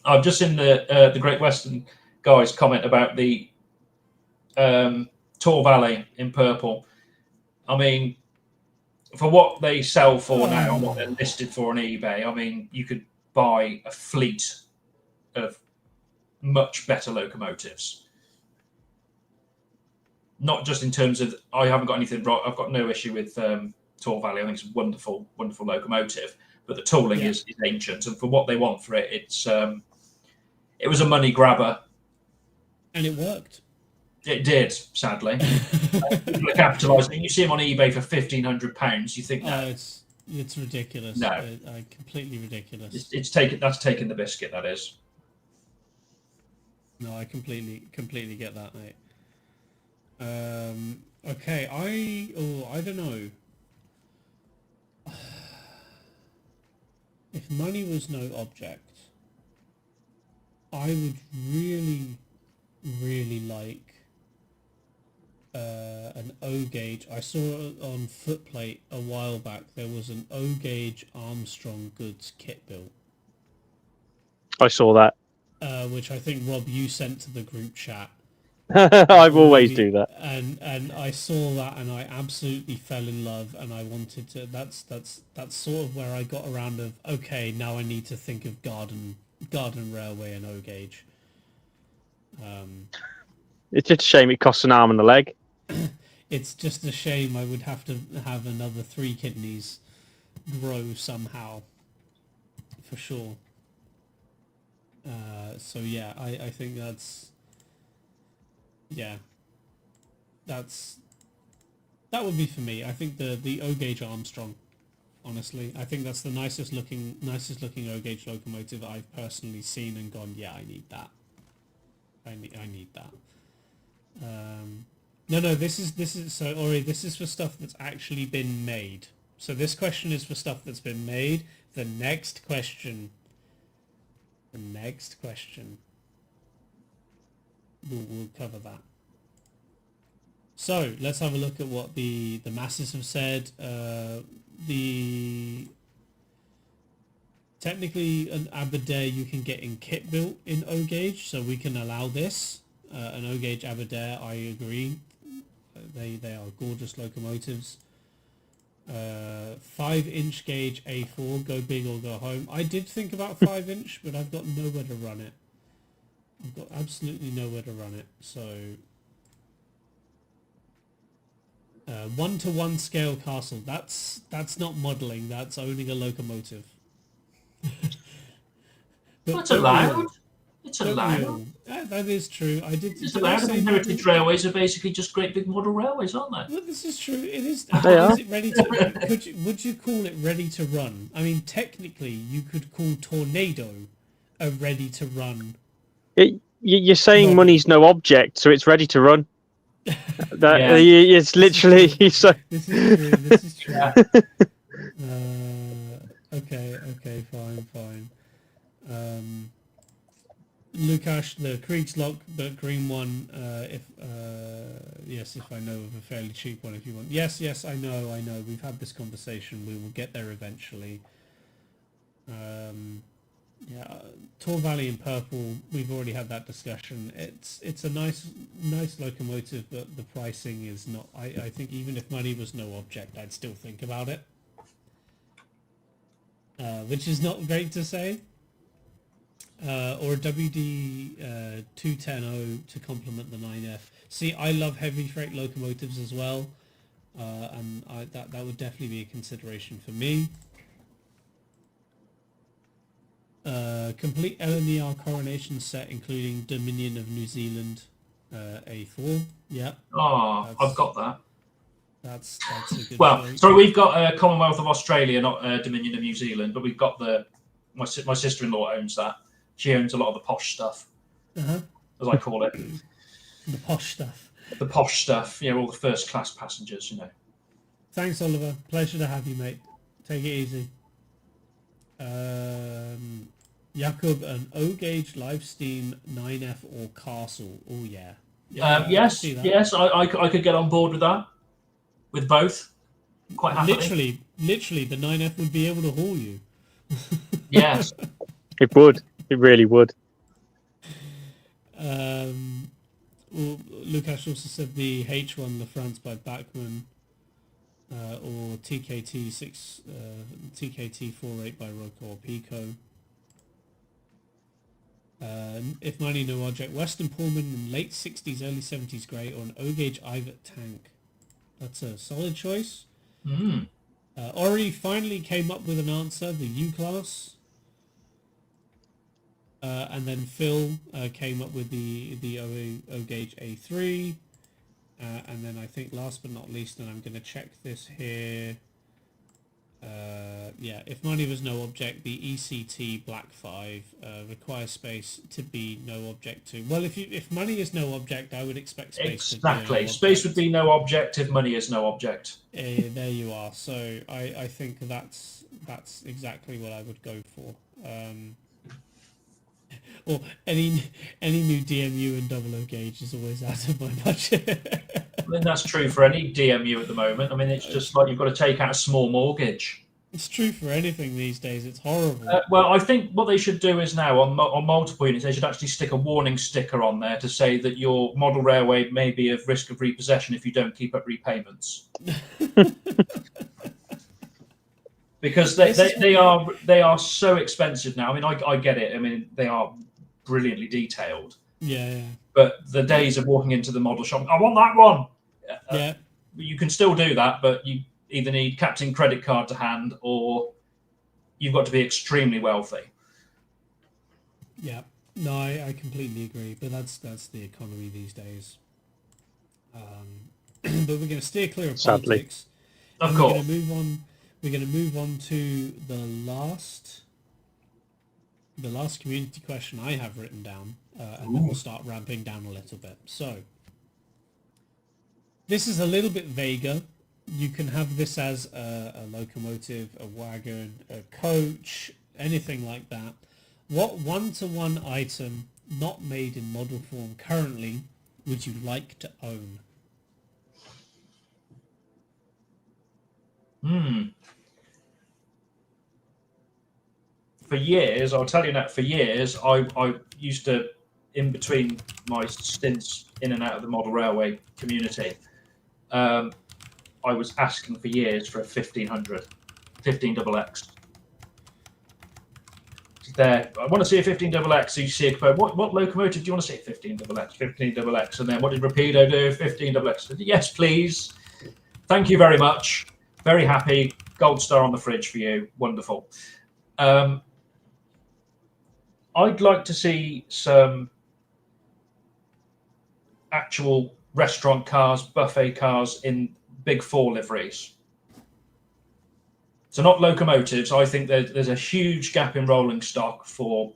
I've just seen the Great Western guys comment about the Tor Valley in purple. I mean, for what they sell for now, what they're listed for on eBay, I mean, you could buy a fleet of much better locomotives. Not just in terms of, I haven't got anything wrong. I've got no issue with Tor Valley. I think it's a wonderful, wonderful locomotive. But the tooling is ancient, and for what they want for it, it was a money grabber, and it worked. It did, sadly. People are capitalising. You see them on eBay for £1,500. You think, no, it's ridiculous. No, completely ridiculous. That's taking the biscuit. That is. No, I completely get that, mate. Okay, I don't know. If money was no object, I would really, really like an O gauge. I saw on Footplate a while back. There was an O gauge Armstrong Goods kit built. I saw that. Which I think, Rob, you sent to the group chat. I always do that. And I saw that and I absolutely fell in love, and I wanted to. That's sort of where I got around of, okay, now I need to think of Garden Railway and O gauge. It's just a shame it costs an arm and a leg. It's just a shame I would have to have another 3 kidneys grow somehow, for sure. So yeah, I think that's. Yeah, that would be for me. I think the O gauge Armstrong, honestly, I think that's the nicest looking O gauge locomotive I've personally seen and gone, yeah, I need that. I need that. No, this is so, Ori, this is for stuff that's actually been made. So this question is for stuff that's been made. The next question. We'll cover that. So let's have a look at what the masses have said. Technically an Aberdare you can get in kit built in O gauge, so we can allow this. An O gauge Aberdare, I agree. They are gorgeous locomotives. 5-inch gauge A4, go big or go home. I did think about 5-inch, but I've got nowhere to run it. I've got absolutely nowhere to run it. So 1-to-1 scale castle. That's not modelling. That's owning a locomotive. That's allowed. It's allowed. That is true. It's allowed. Heritage railways are basically just great big model railways, aren't they? Well, this is true. It is. They are. Is it ready to? Would you call it ready to run? I mean, technically, you could call Tornado a ready to run. You're saying money's no object, so it's ready to run. It's literally so. This is true. Okay, fine. Lukash, the Kriegslock, the green one. If I know of a fairly cheap one. If you want, yes, I know. We've had this conversation. We will get there eventually. Yeah, Tor Valley in purple. We've already had that discussion. It's a nice locomotive, but the pricing is not. I think even if money was no object, I'd still think about it, which is not great to say. Or a WD 210 to complement the 9F. See, I love heavy freight locomotives as well, and that would definitely be a consideration for me. Complete LNER coronation set, including Dominion of New Zealand A4. Yeah. I've got that. That's a good Well, choice. sorry, we've got Commonwealth of Australia, not Dominion of New Zealand, but we've got my sister-in-law owns that. She owns a lot of the posh stuff, as I call it. The posh stuff. The posh stuff, all the first-class passengers, Thanks, Oliver. Pleasure to have you, mate. Take it easy. Jakub, an O-gauge live steam 9F or Castle. Oh, yeah. Yes, I could get on board with that. With both. Quite happily. Literally, the 9F would be able to haul you. Yes. It would. It really would. Well, Lukash also said the H1 La France by Bachmann or TKT 48 by Rocco or Pico. If money no object, Western Pullman in late 60s, early 70s grey, or an O-gauge Ivet tank. That's a solid choice. Ori finally came up with an answer, the U-Class. And then Phil came up with the O-gauge A3. And then I think last but not least, and I'm going to check this here. If money was no object, the ECT Black 5 requires space to be no object to. Well, if money is no object, I would expect space to be no object. Space would be no object if money is no object. There you are. So I think that's exactly what I would go for. Or any new DMU and double O gauge is always out of my budget. I mean, that's true for any DMU at the moment. I mean, it's just like you've got to take out a small mortgage. It's true for anything these days. It's horrible. Well, I think what they should do is now on multiple units, they should actually stick a warning sticker on there to say that your model railway may be at risk of repossession if you don't keep up repayments. Because they are so expensive now. I mean, I get it. I mean, they are brilliantly detailed. Yeah. But the days of walking into the model shop, I want that one. Yeah. You can still do that, but you either need Captain credit card to hand or you've got to be extremely wealthy. Yeah. No, I completely agree. But that's the economy these days. But we're going to steer clear of politics. Of course. We're going to move on to the last community question I have written down, and then we'll start ramping down a little bit. So, this is a little bit vaguer. You can have this as a locomotive, a wagon, a coach, anything like that. What one-to-one item not made in model form currently would you like to own? For years, I'll tell you that for years, I used to, in between my stints in and out of the model railway community, I was asking for years for a 1500, 15XX. There, I want to see a 15XX. So you see a what locomotive do you want to see? 15XX, 15XX. And then what did Rapido do? 15XX. Yes, please. Thank you very much. Very happy. Gold star on the fridge for you. Wonderful. I'd like to see some actual restaurant cars, buffet cars in Big Four liveries. So not locomotives. I think there's a huge gap in rolling stock for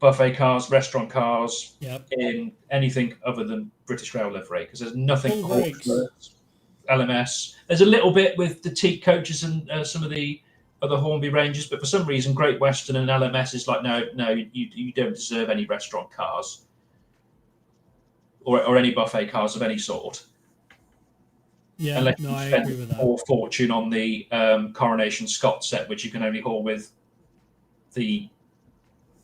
buffet cars, restaurant cars, in anything other than British Rail livery, because there's nothing LMS. There's a little bit with the teak coaches and some of the other Hornby ranges, but for some reason Great Western and LMS is like, no, you don't deserve any restaurant cars or any buffet cars of any sort. Yeah, unless no, you I agree with that. Or fortune on the Coronation Scott set, which you can only haul with the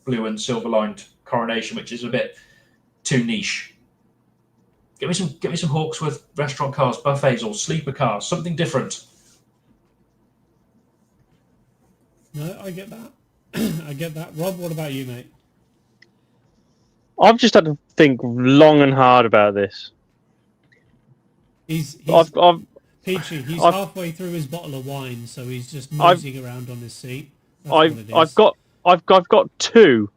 blue and silver lined coronation, which is a bit too niche. Get me some Hawksworth restaurant cars, buffets, or sleeper cars, something different. No, I get that. I get that. Rob, what about you, mate? I've just had to think long and hard about this. He's I've Peachy. He's I've- halfway through his bottle of wine, so he's just moseying around on his seat. That's what it is. I've got two,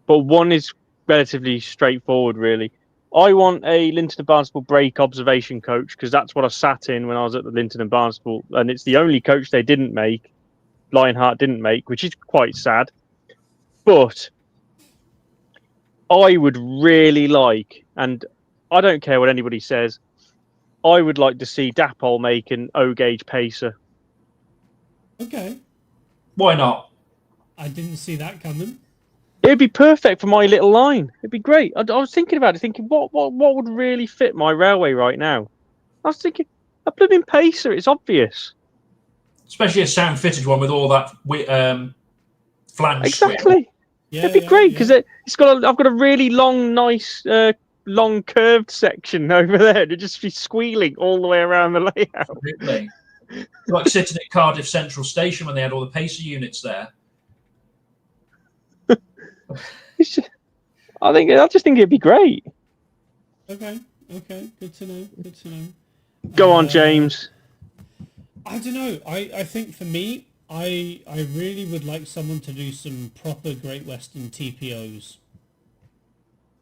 but one is relatively straightforward, really. I want a Linton and Barnstable brake observation coach because that's what I sat in when I was at the Linton and Barnstable, and it's the only coach they didn't make. Lionheart didn't make, which is quite sad. But I would really like, and I don't care what anybody says, I would like to see Dapol make an O-gauge pacer. Okay. Why not? I didn't see that coming. It'd be perfect for my little line. It'd be great. I was thinking about it, thinking what would really fit my railway right now. I was thinking a blooming pacer. It's obvious. Especially a sound fitted one with all that flange Exactly. swing. Yeah, It'd be great because it's got. I've got a really long, nice, long curved section over there to just be squealing all the way around the layout. Absolutely. Like sitting at Cardiff Central Station when they had all the pacer units there. I just think it'd be great. Okay. Good to know. Go on, James. I don't know. I think for me, I really would like someone to do some proper Great Western TPOs.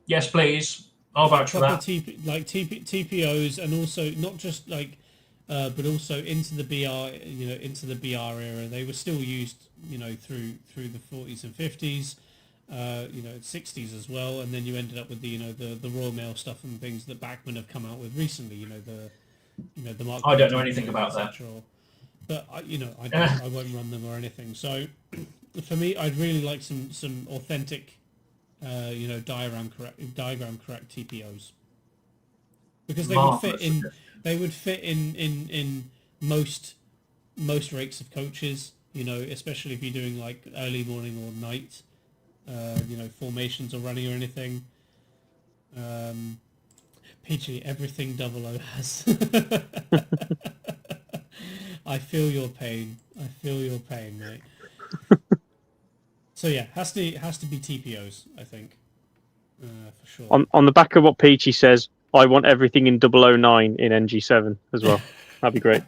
Yes, please. I'll vouch for that. TPOs, and also not just like, but also into the BR, into the BR era. They were still used, through the 40s and 50s. 60s as well, and then you ended up with the Royal Mail stuff and things that Bachmann have come out with recently. The Mark. I don't know anything about that. But I won't run them or anything. So for me, I'd really like some authentic, diagram correct TPOs, because they would fit in most rakes of coaches. Especially if you're doing like early morning or night. Formations or running or anything. Peachy, everything 00 has. I feel your pain, mate. So yeah, has to be TPOs, I think, for sure. On the back of what Peachy says, I want everything in 009 in NG7 as well. That'd be great.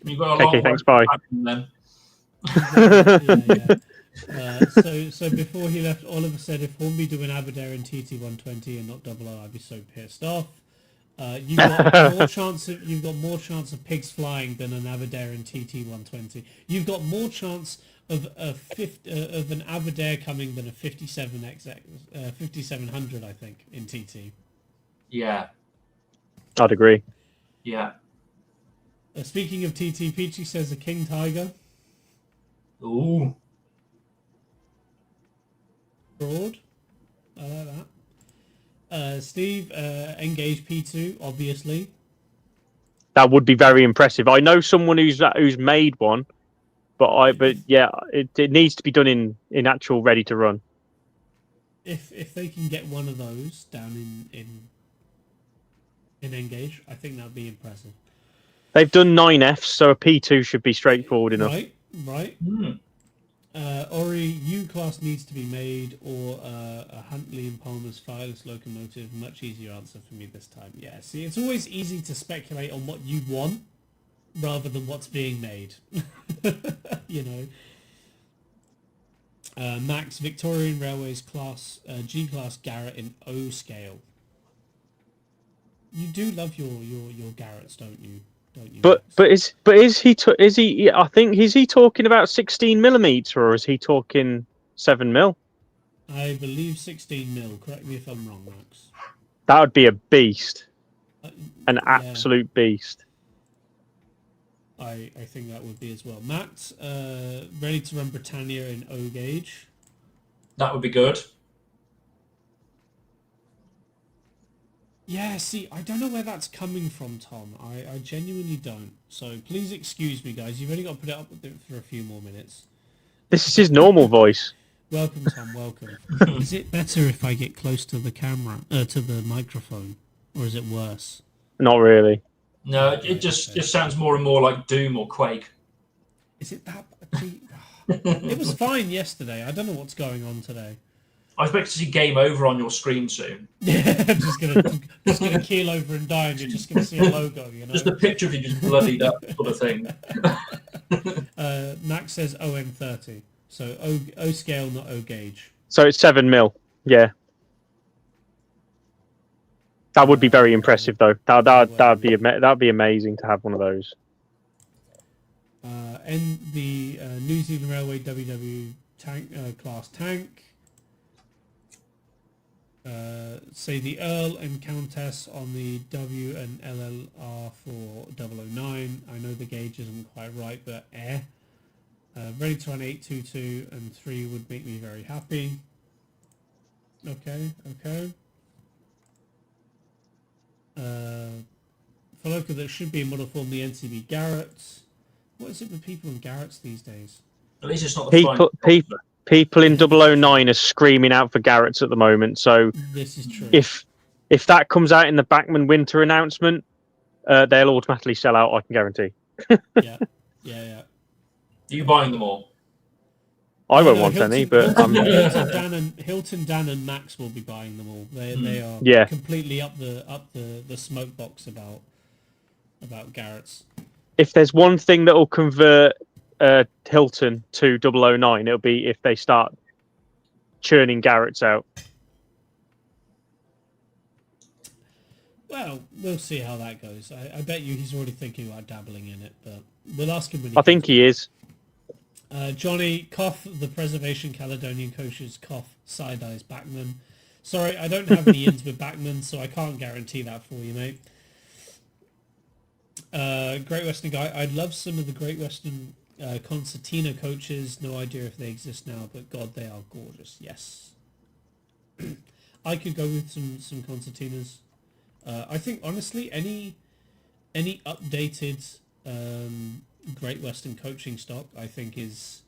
You've got a long okay, thanks. Bye. Then. Yeah. So before he left, Oliver said if Hornby do an Aberdare in TT120 and not 00, I'd be so pissed off. You've got more chance of pigs flying than an Aberdare in TT120. You've got more chance of an Aberdare coming than a 5700, I think, in TT. Yeah, I'd agree. Yeah. Speaking of TT, Peachy says a King Tiger. Ooh. Broad. I like that. Steve, Engage P2, obviously. That would be very impressive. I know someone who's made one, but yeah, it needs to be done in actual ready to run. If they can get one of those down in Engage, I think that'd be impressive. They've done 9Fs, so a P2 should be straightforward enough. Right. Ori, U-Class needs to be made, or a Huntley and Palmer's fireless locomotive. Much easier answer for me this time. Yeah, see, it's always easy to speculate on what you want rather than what's being made. Max, Victorian Railways class, G-Class Garrett in O scale. You do love your Garretts, don't you? But is he I think is he talking about 16mm or is he talking 7mm? I believe 16mm. Correct me if I'm wrong, Max. That would be a beast, an absolute beast. I think that would be as well. Matt, ready to run Britannia in O gauge. That would be good. Yeah, see, I don't know where that's coming from, Tom. I genuinely don't. So please excuse me, guys. You've only got to put it up with it for a few more minutes. This is his normal voice. Welcome, Tom. Welcome. Is it better if I get close to the camera, to the microphone, or is it worse? Not really. No, it just sounds more and more like Doom or Quake. Is it that? Gee, it was fine yesterday. I don't know what's going on today. I expect to see Game Over on your screen soon. Yeah, I'm just gonna keel over and die, and you're just gonna see a logo. You know, just a picture of you just bloodied up, sort of thing. Max says OM30, so O scale, not O gauge. So it's 7 mil. Yeah. That would be very impressive, though. That'd be amazing to have one of those. And the New Zealand Railway WW tank class tank. Say the Earl and Countess on the W and LLR for 009. I know the gauge isn't quite right, but ready to run 822 and 3 would make me very happy. Okay. For local, there should be a model form, the NCB Garretts. What is it with people in Garretts these days? At least it's not the people in 009 are screaming out for Garretts at the moment. So this is true. If that comes out in the Bachmann winter announcement, they'll automatically sell out. I can guarantee. Yeah. Are you buying them all? I won't want any, but Hilton, Dan, and Max will be buying them all. They are completely up the smoke box about Garretts. If there's one thing that will convert Hilton to 009, it'll be if they start churning Garretts out. Well, we'll see how that goes. I bet you he's already thinking about dabbling in it, but we'll ask him when he I think he is. Johnny, cough, the Preservation Caledonian coaches, cough, side-eyes, Bachmann. Sorry, I don't have any ins with Bachmann, so I can't guarantee that for you, mate. Great Western guy, I'd love some of the Great Western concertina coaches. No idea if they exist now, but God, they are gorgeous. Yes. I could go with some concertinas. I think, honestly, any updated Great Western coaching stock, I think is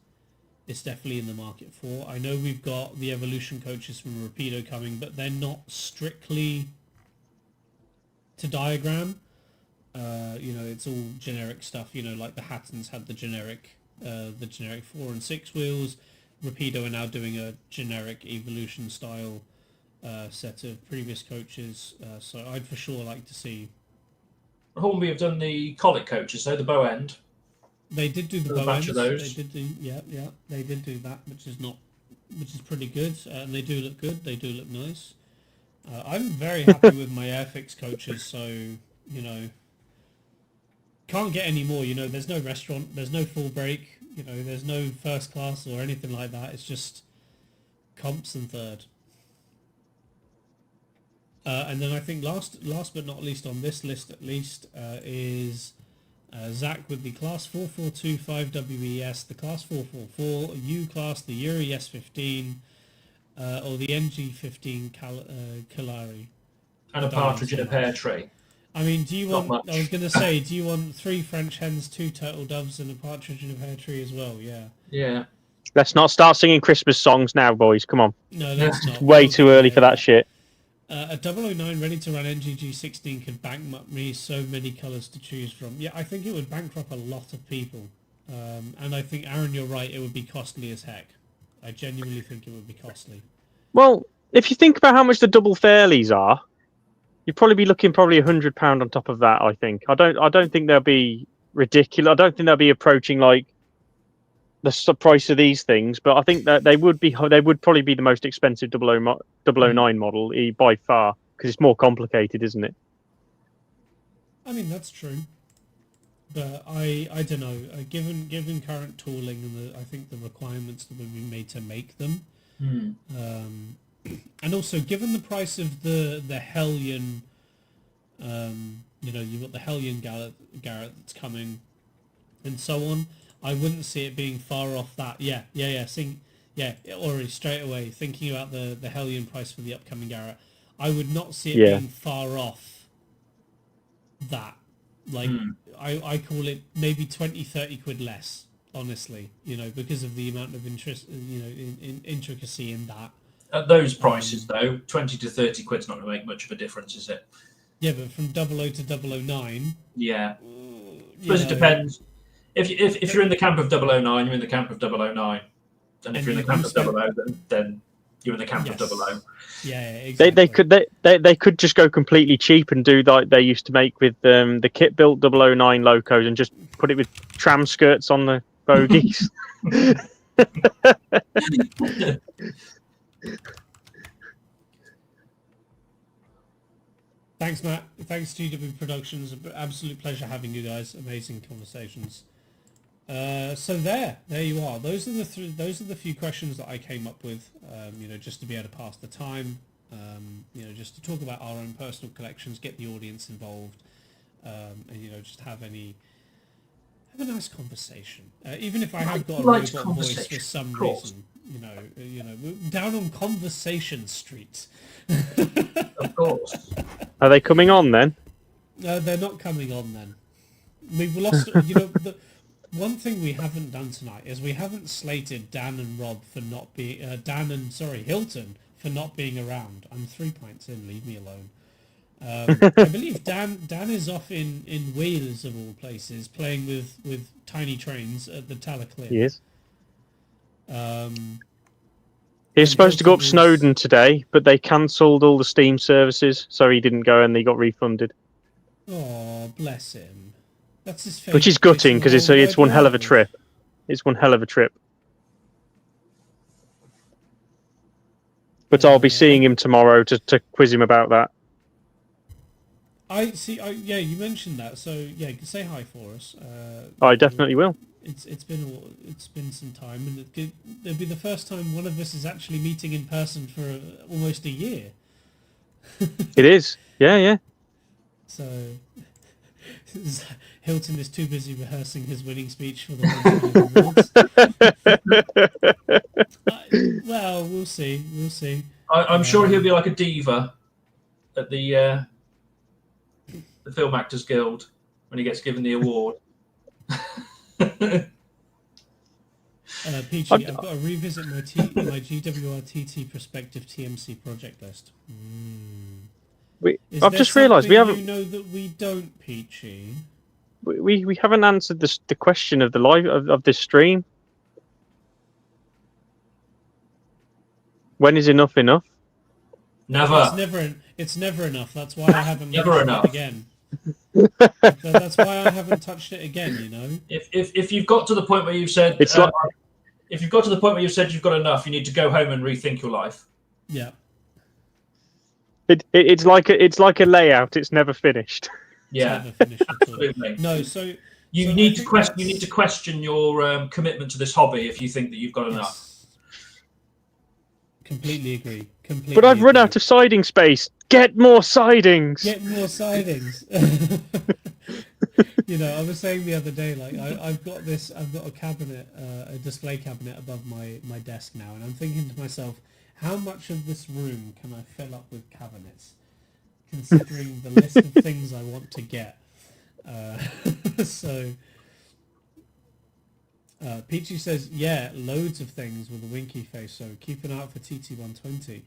definitely in the market for. I know we've got the Evolution coaches from Rapido coming, but they're not strictly to diagram. It's all generic stuff. Like the Hattons had the generic 4 and 6 wheels. Rapido are now doing a generic Evolution style set of previous coaches. So I'd for sure like to see. Hornby have done the Colic coaches, so the bow end. They did do the bow ends. Those. They did do they did do that, which is pretty good, and they do look good. They do look nice. I'm very happy with my Airfix coaches, so can't get any more. There's no restaurant, there's no full break, there's no first class or anything like that. It's just comps and third. And then I think last but not least on this list at least is Zach with the Class 4425 WES, the Class 444 U-Class, the Yuri S15, or the NG15 Kalari. And a partridge in a pear tree. I mean, do you want... I was going to say, do you want 3 French hens, 2 turtle doves, and a partridge in a pear tree as well? Yeah. Yeah. Let's not start singing Christmas songs now, boys. Come on. No, that's not. Way too early for that shit. A 009 ready to run NGG16 could bankrupt me so many colours to choose from. Yeah, I think it would bankrupt a lot of people. And I think, Aaron, you're right, it would be costly as heck. I genuinely think it would be costly. Well, if you think about how much the double fairlies are, you'd probably be looking £100 on top of that, I think. I don't think they'll be ridiculous. I don't think they'll be approaching like the price of these things, but I think that they would probably be the most expensive 009 model by far, because it's more complicated, isn't it? I mean, that's true. But I don't know. Given current tooling and I think the requirements that would be made to make them, and also given the price of the Hellion, you've got the Hellion Garrett that's coming, and so on. I wouldn't see it being far off that. Already straight away thinking about the Hellion price for the upcoming Garrett. I would not see it being far off that. Like I call it maybe 20-30 quid less honestly, because of the amount of interest, in intricacy in that. At those prices, though, 20 to 30 quid's not going to make much of a difference, is it? Yeah, but from 00 to 009. Yeah. I suppose it depends. If you're in the camp of 009, you're in the camp of 009. And if you're in the camp of 00, then you're in the camp of 00. Yeah, exactly. They could just go completely cheap and do like they used to make with the kit built 009 locos and just put it with tram skirts on the bogies. Thanks, Matt. Thanks, GW Productions. Absolute pleasure having you guys. Amazing conversations. So there you are. Those are the few questions that I came up with. Just to be able to pass the time. Just to talk about our own personal collections, get the audience involved, and just have a nice conversation. Even if I have got a robot voice for some reason, down on Conversation Street. Of course. Are they coming on then? They're not coming on then. We've lost. The one thing we haven't done tonight is we haven't slated Dan and Rob for not being Hilton for not being around. I'm 3 pints in. Leave me alone. I believe Dan is off in Wales of all places, playing with tiny trains at the Talaclip. He is. He was supposed to go up Snowdon today, but they cancelled all the Steam services, so he didn't go and he got refunded. Oh, bless him. That's his favourite. Which is gutting because it's one hell of a trip. It's one hell of a trip. But I'll be seeing him tomorrow to quiz him about that. I see. You mentioned that, so yeah, say hi for us. I definitely will. It's been some time, and it'll be the first time one of us is actually meeting in person for almost a year. It is, yeah. So Hilton is too busy rehearsing his winning speech for the awards. Well, we'll see. I'm sure he'll be like a diva at the Film Actors Guild when he gets given the award. Peachy, I've got to revisit my GWRTT prospective TMC project list. I've just realised we haven't. That we don't, Peachy. We haven't answered the question of the live of this stream. When is enough enough? Never. It's never enough. That's why I haven't Never enough. it again. That's why I haven't touched it again. If you've got to the point where you've said if you've got to the point where you've said you've got enough, you need to go home and rethink your life. Yeah. It's like a layout. It's never finished. Yeah, never finished at all. Absolutely. No, so you need to question. You need to question your commitment to this hobby if you think that you've got enough. Completely agree. But I've run out of siding space. Get more sidings. I was saying the other day, like I've got a cabinet, a display cabinet above my desk now, and I'm thinking to myself, how much of this room can I fill up with cabinets, considering the list of things I want to get. Peachy says, yeah, loads of things with a winky face, so keep an eye out for TT120.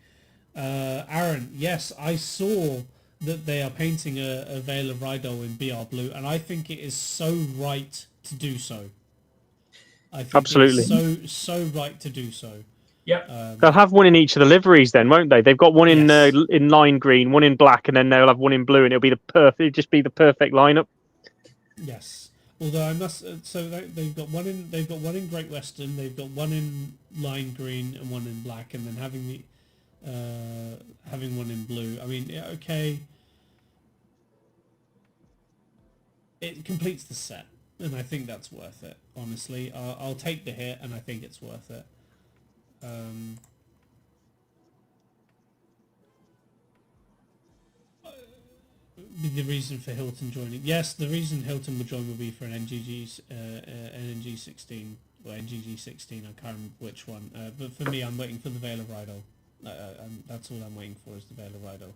Aaron, yes, I saw that they are painting a Veil of Rydell in BR Blue, and I think it is so right to do so. I think absolutely. It's so right to do so. Yep. They'll have one in each of the liveries then, won't they? They've got one in lime green, one in black, and then they'll have one in blue, and it'll be the perfect lineup. Yes. Although I must, they've got one in Great Western, they've got one in lime green and one in black, and then having one in blue. I mean, yeah, okay, it completes the set, and I think that's worth it. Honestly, I'll take the hit, and I think it's worth it. The reason for Hilton joining, yes, the reason Hilton would join would be for an NG16 or NGG16. I can't remember which one. But for me, I'm waiting for the Veil of Rydell. That's all I'm waiting for is the Veil of Rydell.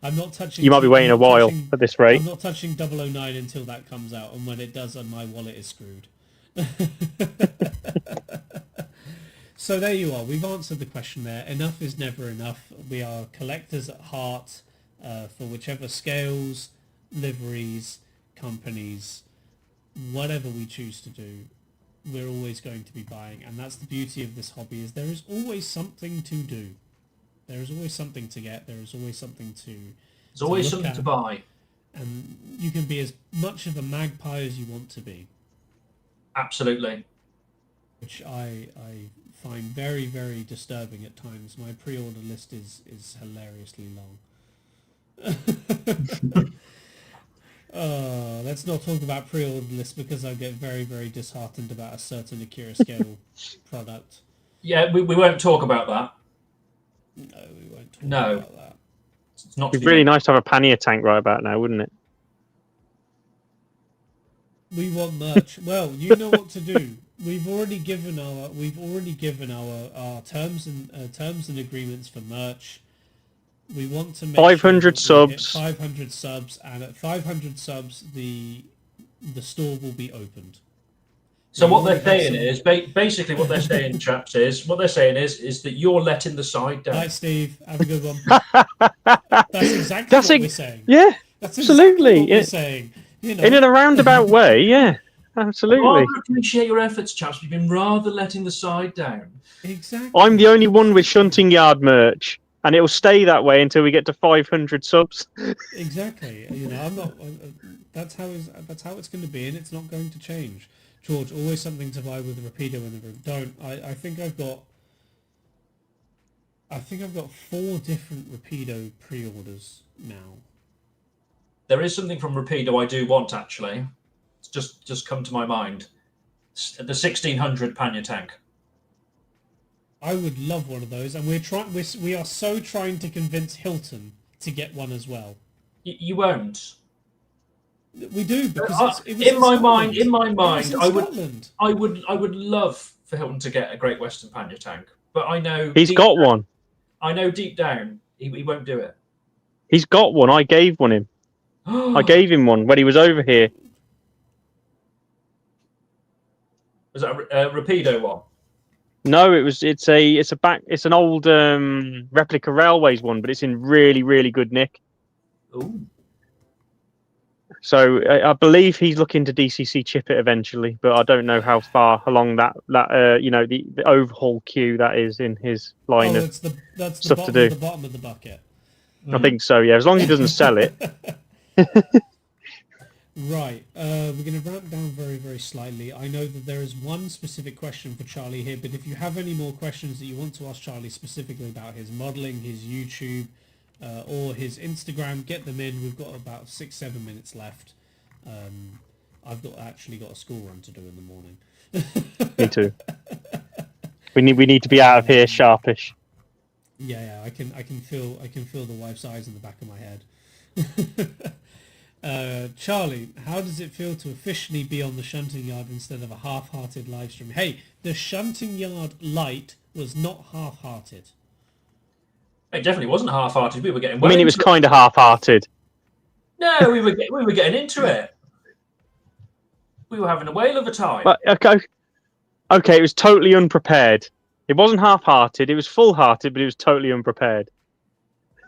I'm not touching. You might be waiting a while at this rate. I'm not touching 009 until that comes out, and when it does, my wallet is screwed. So there you are. We've answered the question there. Enough is never enough. We are collectors at heart for whichever scales, liveries, companies, whatever we choose to do. We're always going to be buying, and that's the beauty of this hobby, is there is always something to do. There is always something to get. There is always something to There's always look something at, to buy. and you can be as much of a magpie as you want to be, Absolutely. which I find very, very disturbing at times. My pre-order list is hilariously long. Let's not talk about pre-order lists because I get very, very disheartened about a certain Akira scale product. Yeah, we won't talk about that. No, we won't talk No. about that. It's not. It'd be really nice to have a pannier tank right about now, wouldn't it? We want merch. Well, you know what to do. We've already given our terms and agreements for merch. We want to make 500 sure that we hit subs. 500 subs, and at 500 subs, the store will be opened. So We what they're already have saying some- is basically what they're saying, chaps, is that you're letting the side down. Right, Steve. Have a good one. That's exactly That's what we're saying. Yeah, That's absolutely. exactly what we're saying. You know, in a roundabout way, yeah, absolutely. Rather appreciate your efforts, chaps. We've been rather letting the side down. exactly. I'm the only one with Shunting Yard merch, and it'll stay that way until we get to 500 subs. Exactly. You know, I'm not. That's how it's going to be, and it's not going to change. George, always something to buy with a Rapido in the room. Don't. I think I've got 4 different Rapido pre-orders now. There is something from Rapido I do want, actually. It's just come to my mind. The 1600 pannier tank. I would love one of those, and we are so trying to convince Hilton to get one as well. You won't. We do, because it was in my Scotland. mind, I would love for Hilton to get a Great Western pannier tank, but I know He's got one. I know deep down he won't do it. He's got one. I gave one him. I gave him one when he was over here. Was that a Rapido one? No, it's an old replica railways one, but it's in really, really good nick. Ooh. So I believe he's looking to DCC chip it eventually, but I don't know how far along that the overhaul queue that is in his line of that's the stuff to do. The bottom of the bucket. I think so, yeah. As long as he doesn't sell it. Right. We're going to ramp down very, very slightly. I know that there is one specific question for Charlie here, but if you have any more questions that you want to ask Charlie specifically about his modelling, his YouTube, or his Instagram, get them in. We've got about 6-7 minutes left. I've actually got a school run to do in the morning. Me too. We need to be out of here sharpish. Yeah, I can feel the wife's eyes in the back of my head. Charlie, how does it feel to officially be on the Shunting Yard instead of a half-hearted live stream? Hey, the Shunting Yard light was not half-hearted. It definitely wasn't half-hearted. We were getting. I mean, it was kind of half-hearted. No, we were getting into it. We were having a whale of a time. But okay, it was totally unprepared. It wasn't half-hearted. It was full-hearted, but it was totally unprepared.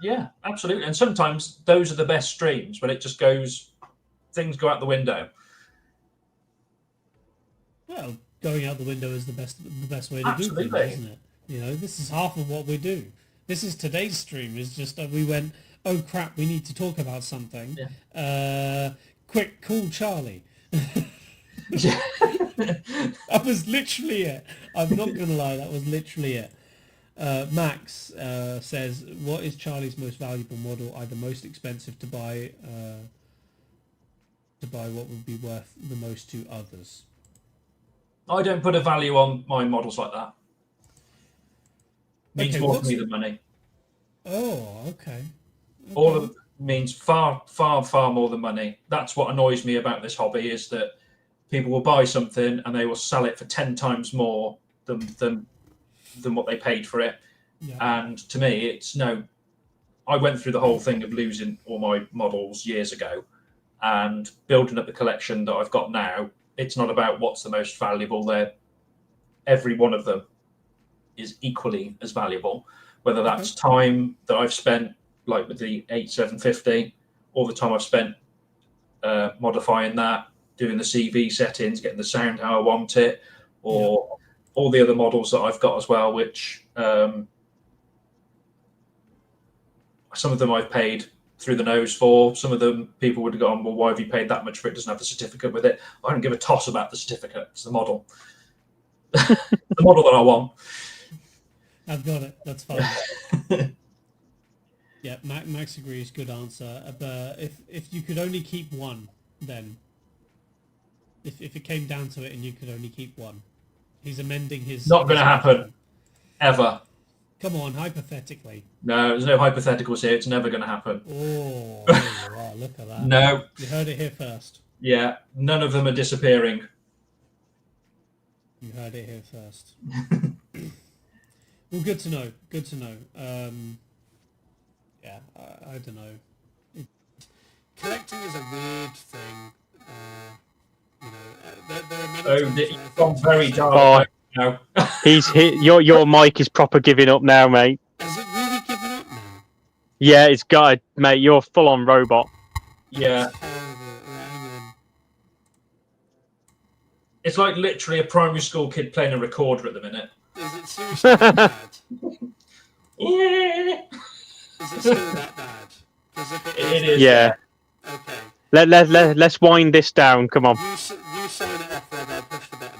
Yeah, absolutely. And sometimes those are the best streams when it just things go out the window. Well, going out the window is the best way to do things, isn't it? You know, this is half of what we do. This is today's stream. Is just we went, oh crap, we need to talk about something. Yeah. Quick, call Charlie. That was literally it. I'm not gonna lie, that was literally it. Max says, what is Charlie's most valuable model, either most expensive to buy what would be worth the most to others? I don't put a value on my models like that. Means more to me than money. Oh, okay. All of it means far, far, far more than money. That's what annoys me about this hobby, is that people will buy something and they will sell it for 10 times more than what they paid for it. Yeah. And to me, it's no. I went through the whole thing of losing all my models years ago and building up the collection that I've got now. it's not about what's the most valuable. Every one of them is equally as valuable, whether that's time that I've spent, like with the 8750, or the time I've spent modifying that, doing the CV settings, getting the sound how I want it, or all the other models that I've got as well, which some of them I've paid through the nose for. Some of them people would have gone, well, why have you paid that much for it? It doesn't have the certificate with it. I don't give a toss about the certificate. It's the model. The model that I want. I've got it. That's fine. Yeah, Max agrees. Good answer. But if you could only keep one, then if it came down to it and you could only keep one, he's amending his. Not going to happen. Ever. Come on, hypothetically. No, there's no hypotheticals here. It's never going to happen. Oh, there you are. Look at that. No. You heard it here first. Yeah, none of them are disappearing. You heard it here first. Well, good to know. Good to know. Yeah, I don't know. Collecting is a weird thing. You know, there are many he's gone very dark now. Your mic is proper giving up now, mate. Is it really giving up now? Yeah, it's got, mate. You're full on robot. Yeah. It's like literally a primary school kid playing a recorder at the minute. Is it seriously that bad? Yeah. Is it still that bad? Because if It is. Yeah. Okay. Let's wind this down. Come on. You sign it off there. I'll push the button.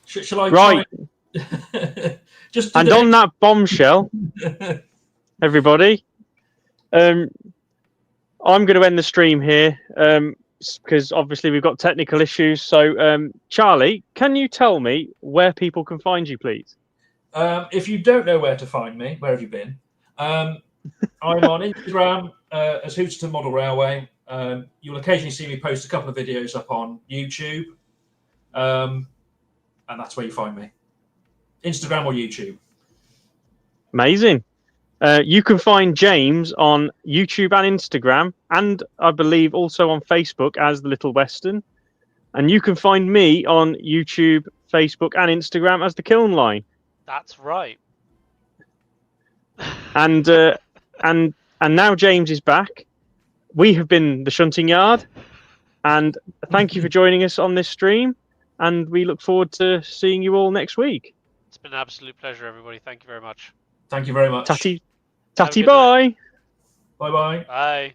Shall I? Right. Just and on that bombshell, everybody, I'm going to end the stream here because obviously we've got technical issues. So, Charlie, can you tell me where people can find you, please? If you don't know where to find me, where have you been? I'm on Instagram as Hoosterton Model Railway. You'll occasionally see me post a couple of videos up on YouTube, and that's where you find me. Instagram or YouTube. Amazing. You can find James on YouTube and Instagram, and I believe also on Facebook as The Little Western. And you can find me on YouTube, Facebook, and Instagram as The Kiln Line. That's right. And now James is back. We have been the Shunting Yard, and thank you for joining us on this stream. And we look forward to seeing you all next week. It's been an absolute pleasure, everybody. Thank you very much. Thank you very much. Tatty Have a good bye. Bye bye. Bye.